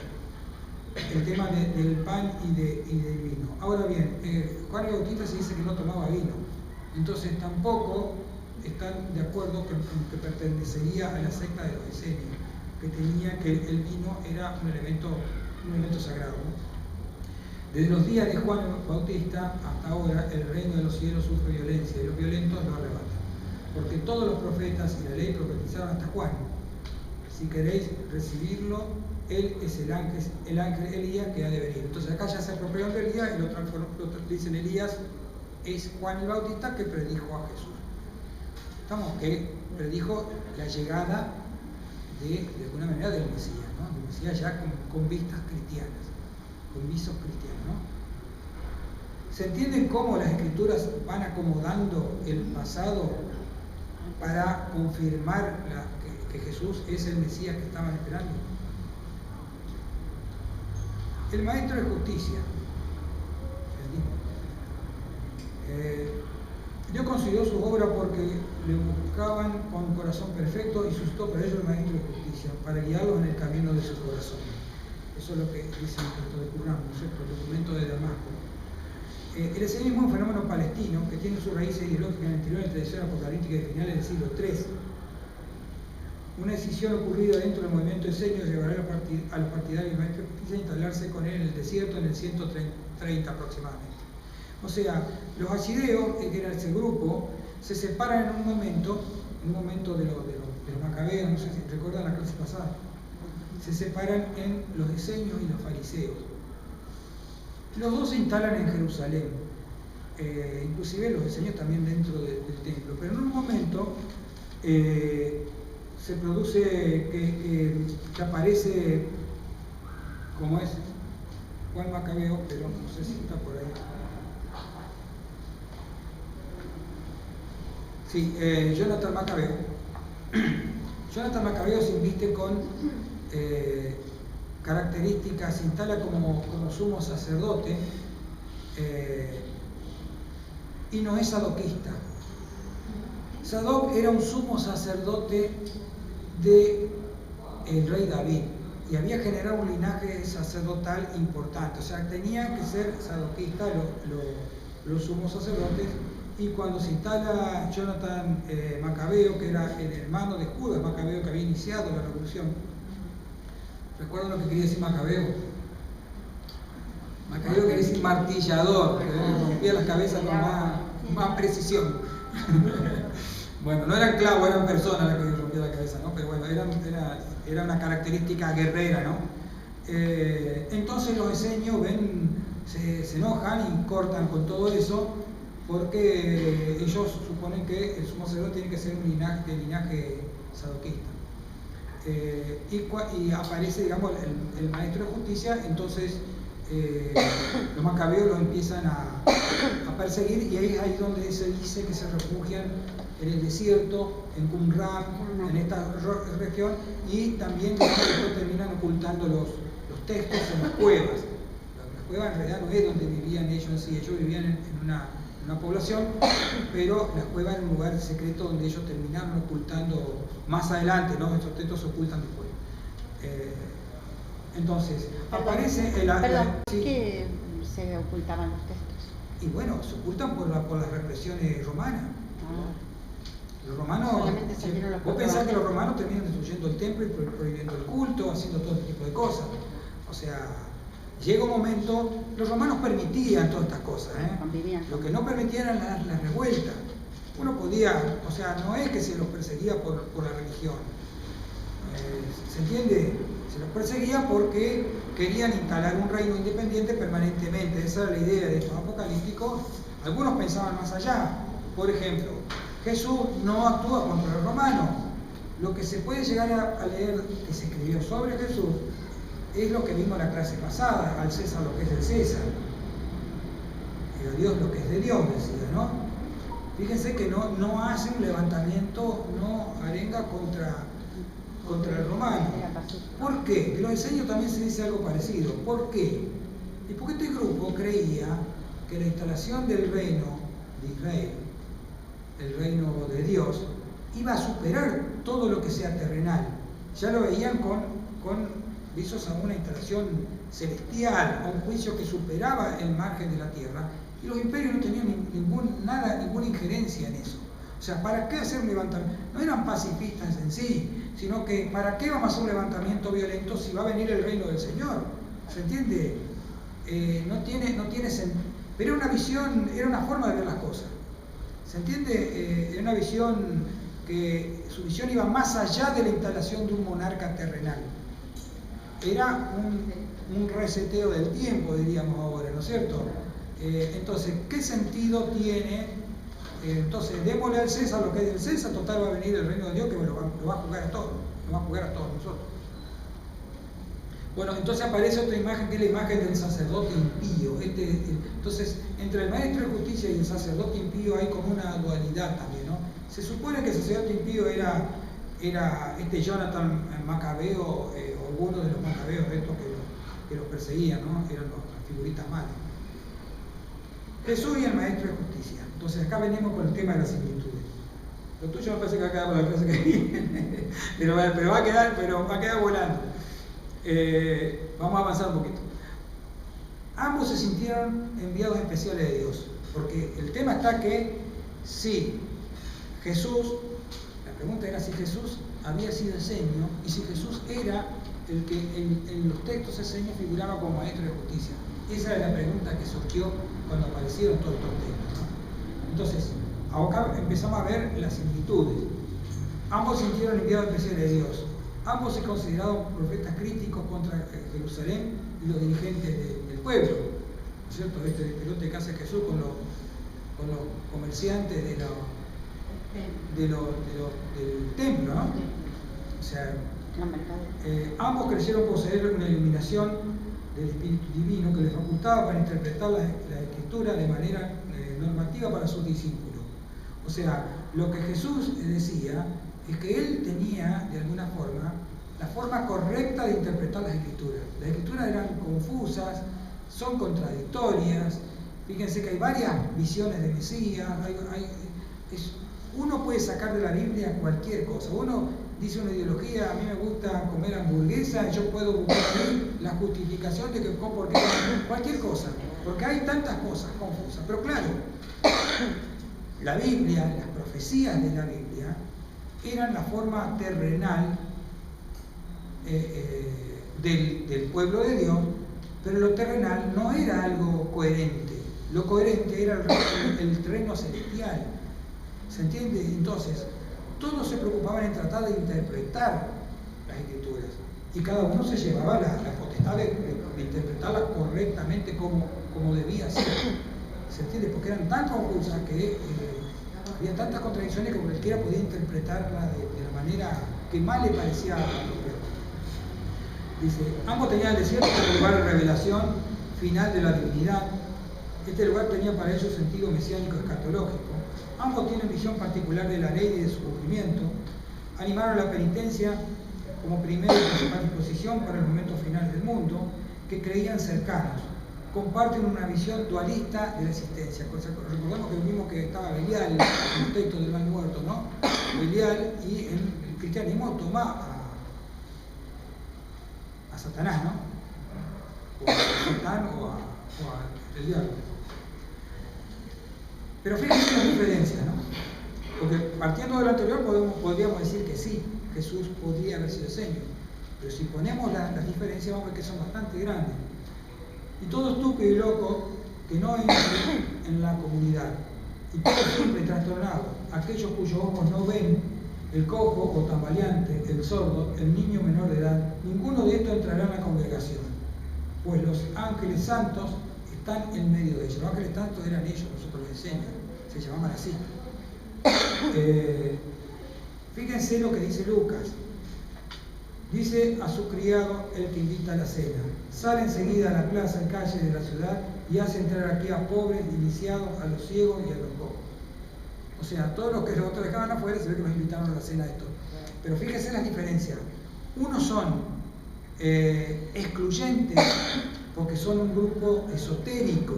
tema del pan y del vino. Ahora bien, Juan el Bautista se dice que no tomaba vino. Entonces tampoco están de acuerdo que pertenecería a la secta de los esenios, que tenía que el vino era un elemento sagrado, ¿no? Desde los días de Juan el Bautista hasta ahora, el reino de los cielos sufre violencia y los violentos lo arrebatan. Porque todos los profetas y la ley profetizaron hasta Juan. Si queréis recibirlo, él es el ángel Elías que ha de venir. Entonces acá ya se apropiaron de Elías y lo dicen Elías es Juan el Bautista que predijo a Jesús. Estamos que predijo la llegada de alguna manera del Mesías, ¿no? Del Mesías ya con vistas cristianas, con visos cristianos, ¿no? ¿Se entiende cómo las escrituras van acomodando el pasado para confirmar que Jesús es el Mesías que estaban esperando? El maestro de justicia, Dios consideró su obra porque le buscaban con corazón perfecto y suscitó para ellos el maestro de justicia, para guiarlos en el camino de su corazón. Eso es lo que dice el texto de Qur'án, ¿no es cierto? El documento de Damasco. El esenismo es un fenómeno palestino que tiene sus raíces ideológicas en anteriores tradiciones apocalípticas de finales del siglo III. Una decisión ocurrida dentro del movimiento esenio llevará a los partidarios del maestro de justicia a instalarse con él en el desierto en el 130 aproximadamente. O sea, los hachideos, que era ese grupo, se separan en un momento de los macabeos, no sé si recuerdan la clase pasada, se separan en los esenios y los fariseos. Los dos se instalan en Jerusalén, inclusive los esenios también dentro del templo, pero en un momento se produce que aparece, como es Juan Macabeo, pero no sé si está por ahí. Sí, Jonathan Macabeo. Jonathan Macabeo se inviste con características, se instala como sumo sacerdote y no es sadoquista. Sadoc era un sumo sacerdote del rey David y había generado un linaje sacerdotal importante, o sea, tenían que ser sadoquistas los sumos sacerdotes. Y cuando se instala Jonathan Macabeo, que era el hermano de Judas Macabeo, que había iniciado la revolución, ¿recuerdan lo que quería decir Macabeo? Macabeo quería decir martillador, que rompía las cabezas con más precisión. Bueno, no eran clavos, eran personas las que rompían la cabeza, ¿no? Pero bueno, era era una característica guerrera, ¿no? Entonces los esenios se enojan y cortan con todo eso, porque ellos suponen que el sumo sacerdote tiene que ser un linaje sadoquista. Y aparece, digamos, el maestro de justicia. Entonces los macabeos los empiezan a perseguir, y ahí es donde se dice que se refugian en el desierto, en Qumran, en esta región, y también después terminan ocultando los textos en las cuevas. Las cuevas en realidad no es donde vivían ellos en sí, ellos vivían en una población, pero las cuevas era un lugar secreto donde ellos terminaron ocultando más adelante, ¿no? Estos textos se ocultan después. Entonces, aparece el... Perdón, sí. ¿por qué se ocultaban los textos? Y bueno, se ocultan por las represiones romanas. Los romanos, Solamente salieron los vos pensás que comprobantes. los romanos terminan destruyendo el templo y prohibiendo el culto, haciendo todo este tipo de cosas. O sea, llega un momento, los romanos permitían todas estas cosas, Convivían. Lo que no permitían eran las revueltas. Uno podía, o sea, no es que se los perseguía por la religión. ¿Se entiende? Se los perseguía porque querían instalar un reino independiente permanentemente. Esa era la idea de estos apocalípticos. Algunos pensaban más allá. Por ejemplo, Jesús no actúa contra los romanos. Lo que se puede llegar a leer que se escribió sobre Jesús es lo que vimos en la clase pasada: al César lo que es del César, y a Dios lo que es de Dios, decía, ¿no? Fíjense que no hace un levantamiento, no arenga contra el romano. ¿Por qué? En los diseños también se dice algo parecido. ¿Por qué? Y porque este grupo creía que la instalación del reino de Israel, el reino de Dios, iba a superar todo lo que sea terrenal. Ya lo veían con visos a una instalación celestial, a un juicio que superaba el margen de la tierra, y los imperios no tenían ninguna injerencia en eso. O sea, ¿para qué hacer un levantamiento? No eran pacifistas en sí, sino que ¿para qué vamos a hacer un levantamiento violento si va a venir el reino del Señor? ¿Se entiende? No tiene sentido. Pero era una visión, era una forma de ver las cosas. ¿Se entiende? Era una visión que su visión iba más allá de la instalación de un monarca terrenal. Era un reseteo del tiempo, diríamos ahora, ¿no es cierto? Entonces, ¿qué sentido tiene? Entonces, démosle al César lo que es del César, total va a venir el reino de Dios que lo va a jugar a todos, nos va a jugar a todos nosotros. Bueno, entonces aparece otra imagen que es la imagen del sacerdote impío. Entonces, entre el maestro de justicia y el sacerdote impío hay como una dualidad también, ¿no? Se supone que el sacerdote impío era este Jonathan Macabeo, o alguno de los macabeos estos que los perseguían, ¿no? Eran las figuritas malas. Jesús y el maestro de justicia. Entonces acá venimos con el tema de las similitudes. Lo tuyo me parece que va a quedar para la clase que viene, pero va a quedar volando. Vamos a avanzar un poquito. Ambos se sintieron enviados especiales de Dios, porque el tema está que si Jesús, la pregunta era si Jesús había sido esenio y si Jesús era el que en los textos esenio figuraba como maestro de justicia. Esa era la pregunta que surgió cuando aparecieron todos estos textos, ¿no? Entonces, acá empezamos a ver las similitudes. Ambos se sintieron enviados especiales de Dios. Ambos se consideraron profetas críticos contra Jerusalén y los dirigentes del pueblo, ¿no es cierto? Este pelote que hace Jesús con los comerciantes del templo, ¿no? O sea, ambos creyeron poseer una iluminación del Espíritu Divino que les facultaba para interpretar la Escritura de manera normativa para sus discípulos. O sea, lo que Jesús decía es que él tenía, de alguna forma, la forma correcta de interpretar las Escrituras. Las Escrituras eran confusas, son contradictorias. Fíjense que hay varias visiones de Mesías. Uno puede sacar de la Biblia cualquier cosa. Uno dice una ideología: a mí me gusta comer hamburguesa, y yo puedo buscar ahí la justificación de que porque cualquier cosa, porque hay tantas cosas confusas. Pero claro, la Biblia, las profecías de la Biblia eran la forma terrenal del pueblo de Dios, pero lo terrenal no era algo coherente. Lo coherente era el reino celestial. ¿Se entiende? Entonces, todos se preocupaban en tratar de interpretar las escrituras. Y cada uno se llevaba la potestad de interpretarlas correctamente como debía ser. ¿Se entiende? Porque eran tan confusas que había tantas contradicciones que cualquiera podía interpretarla de la manera que más le parecía apropiada. Dice, ambos tenían el desierto como lugar de revelación final de la divinidad. Este lugar tenía para ellos sentido mesiánico escatológico. Ambos tienen visión particular de la ley y de su cumplimiento. Animaron la penitencia como primera y principal disposición para el momento final del mundo, que creían cercanos. Comparten una visión dualista de la existencia. Recordemos que vimos que estaba Belial en el texto del mal muerto, ¿no? Belial, y el cristianismo toma a Satanás, ¿no? O a Satán o al diablo. Pero fíjense las diferencias, ¿no? Porque partiendo de lo anterior podríamos decir que sí, Jesús podría haber sido Señor. Pero si ponemos las diferencias vamos a ver que son bastante grandes. Y todo estúpido y loco que no entre en la comunidad. Y todo siempre trastornado, aquellos cuyos ojos no ven, el cojo o tambaleante, el sordo, el niño menor de edad, ninguno de estos entrará en la congregación. Pues los ángeles santos están en medio de ellos. Los ángeles santos eran ellos, nosotros les enseñan, se llamaban así. Fíjense lo que dice Lucas. Dice a su criado el que invita a la cena: sale enseguida a la plaza y calle de la ciudad y hace entrar aquí a pobres y lisiados, a los ciegos y a los cojos. O sea, todos los que los otros dejaban afuera se ve que los invitaron a la cena de esto. Pero fíjense las diferencias. Unos son excluyentes porque son un grupo esotérico.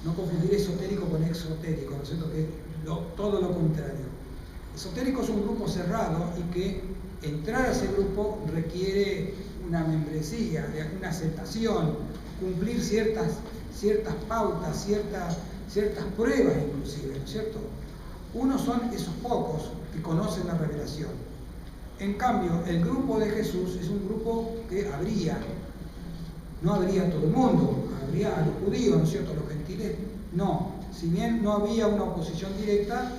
No confundir esotérico con exotérico, ¿no es cierto? Que es todo lo contrario. Esotérico es un grupo cerrado y que entrar a ese grupo requiere una membresía, una aceptación, cumplir ciertas pautas, ciertas pruebas inclusive, ¿no es cierto? Unos son esos pocos que conocen la revelación. En cambio, el grupo de Jesús es un grupo que no habría todo el mundo, habría a los judíos, ¿no es cierto?, a los gentiles, no. Si bien no había una oposición directa,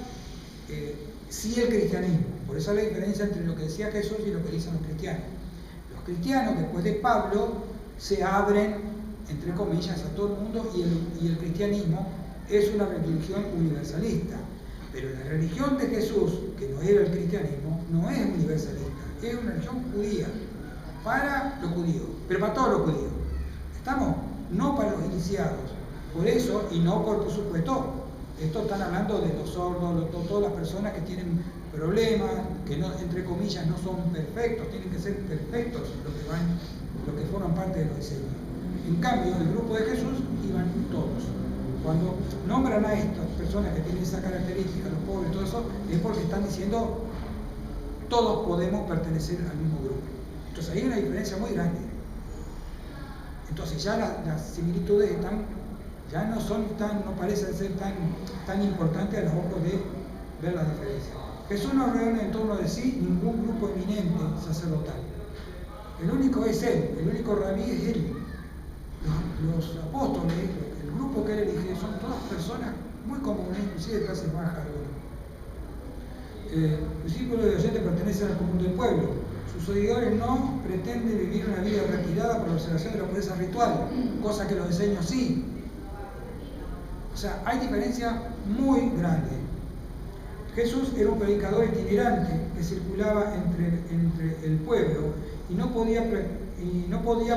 sí el cristianismo. Por eso la diferencia entre lo que decía Jesús y lo que dicen los cristianos. Los cristianos, después de Pablo, se abren, entre comillas, a todo el mundo, y el cristianismo es una religión universalista. Pero la religión de Jesús, que no era el cristianismo, no es universalista, es una religión judía, para los judíos, pero para todos los judíos. ¿Estamos? No para los iniciados. Por eso, y no por supuesto, esto están hablando de los sordos, todas las personas que tienen problemas, que no, entre comillas no son perfectos, tienen que ser perfectos los que forman parte de los diseños. En cambio, el grupo de Jesús iban todos. Cuando nombran a estas personas que tienen esa característica, los pobres, todo eso, es porque están diciendo todos podemos pertenecer al mismo grupo. Entonces hay una diferencia muy grande. Entonces ya las similitudes ya no parecen ser tan importantes a los ojos de ver las diferencias. Jesús no reúne en torno de sí ningún grupo eminente sacerdotal. El único es Él, el único rabí es Él. Los apóstoles, el grupo que Él elige, son todas personas muy comunes, inclusive de clases bajas. Los discípulos de oyentes pertenecen al común del pueblo. Sus seguidores no pretenden vivir una vida retirada por la observación de la pureza ritual, cosa que los diseños sí. O sea, hay diferencias muy grandes. Jesús era un predicador itinerante que circulaba entre el pueblo y no podía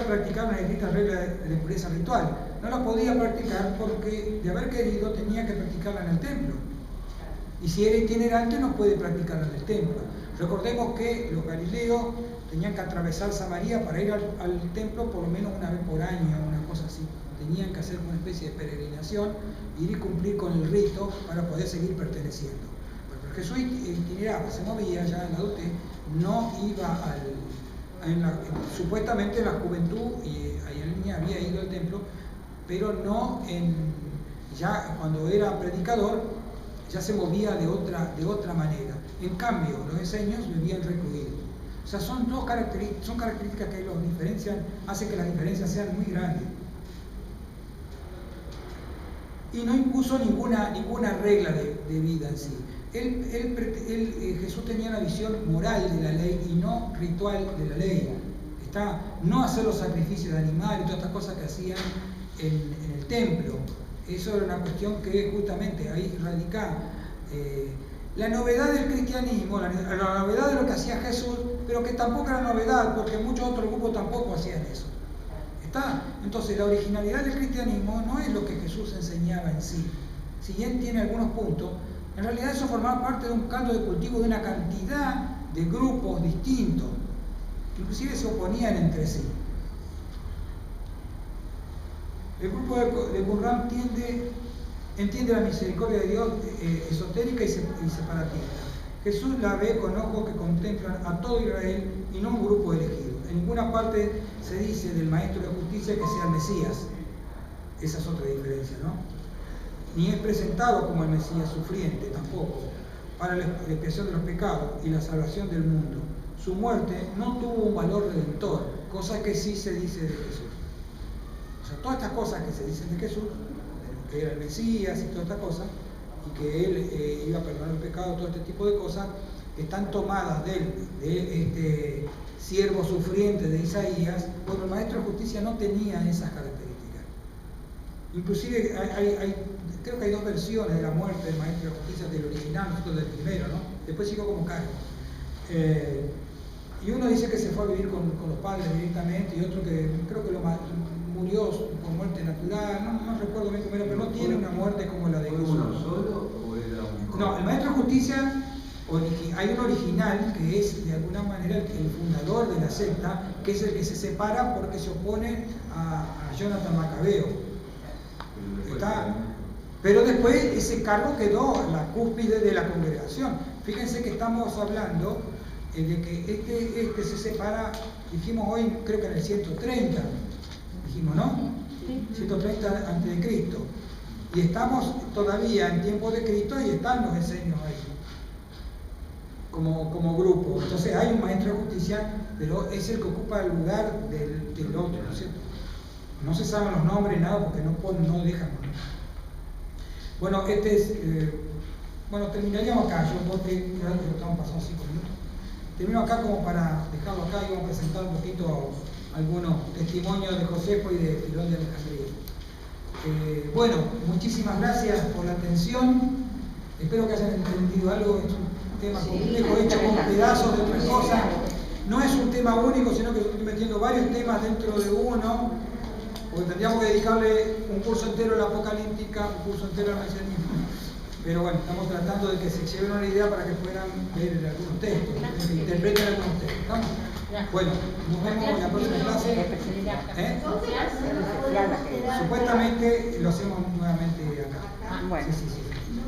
practicar una estricta regla de pureza ritual. No la podía practicar porque, de haber querido, tenía que practicarla en el templo. Y si era itinerante, no puede practicarla en el templo. Recordemos que los galileos tenían que atravesar Samaria para ir al templo por lo menos una vez por año, una cosa así. Tenían que hacer una especie de peregrinación, ir y cumplir con el rito para poder seguir perteneciendo. Pero Jesús itineraba, se movía ya en la adultez, no iba supuestamente en la juventud y en niña había ido al templo, pero no ya cuando era predicador ya se movía de otra manera. En cambio, los diseños vivían recluidos. O sea, son características que los diferencian, hacen que las diferencias sean muy grandes. Y no impuso ninguna regla de vida en sí. Jesús tenía una visión moral de la ley y no ritual de la ley. No hacer los sacrificios de animales y todas estas cosas que hacían en el templo. Eso era una cuestión que justamente ahí radicaba la novedad del cristianismo, la novedad de lo que hacía Jesús, pero que tampoco era novedad, porque muchos otros grupos tampoco hacían eso. Entonces, la originalidad del cristianismo no es lo que Jesús enseñaba en sí. Si bien tiene algunos puntos, en realidad eso formaba parte de un caldo de cultivo de una cantidad de grupos distintos, que inclusive se oponían entre sí. El grupo de Qumran entiende la misericordia de Dios esotérica y separatista. Jesús la ve con ojos que contemplan a todo Israel y no un grupo elegido. En ninguna parte se dice del Maestro de Justicia que sea el Mesías. Esa es otra diferencia, ¿no? Ni es presentado como el Mesías sufriente tampoco, para la expiación de los pecados y la salvación del mundo. Su muerte no tuvo un valor redentor, cosa que sí se dice de Jesús. O sea, todas estas cosas que se dicen de Jesús, que era el Mesías y todas estas cosas, y que él iba a perdonar el pecado, todo este tipo de cosas, están tomadas de este siervo sufriente de Isaías. Bueno, el Maestro de Justicia no tenía esas características. Inclusive creo que hay dos versiones de la muerte del Maestro de Justicia, del original, nosotros del primero, ¿no? Después sigo como cargo. Y uno dice que se fue a vivir con los padres directamente, y otro que creo que murió por muerte natural, no recuerdo bien cómo era, pero no tiene una muerte como la de Jesús. ¿Fue uno solo o era un...? No, el Maestro de Justicia, hay un original que es de alguna manera el fundador de la secta, que es el que se separa porque se opone a Jonathan Macabeo. Pero después ese cargo quedó en la cúspide de la congregación. Fíjense que estamos hablando de que este se separa, dijimos hoy, creo que en el 130, dijimos, ¿no? Sí. 130 a.C. Y estamos todavía en tiempo de Cristo y están los esenios ahí, como grupo. Entonces hay un Maestro de Justicia, pero es el que ocupa el lugar del otro, ¿no es cierto? No se saben los nombres, nada, porque no dejan. Bueno, bueno, terminaríamos acá. Porque estamos pasando 5 minutos. Termino acá como para dejarlo acá y vamos a presentar un poquito algunos testimonios de Josefo y de Filón de Alejandría. Bueno, muchísimas gracias por la atención. Espero que hayan entendido algo. Es un tema complejo, hecho con pedazos de otras cosas. No es un tema único, sino que estoy metiendo varios temas dentro de uno, porque tendríamos que dedicarle un curso entero a la apocalíptica, un curso entero al mesianismo. Pero bueno, estamos tratando de que se lleven una idea para que puedan leer algunos textos, que interpreten algunos textos. ¿Estamos? Bueno, nos vemos en la próxima clase. Supuestamente lo hacemos nuevamente acá. Bueno. Sí.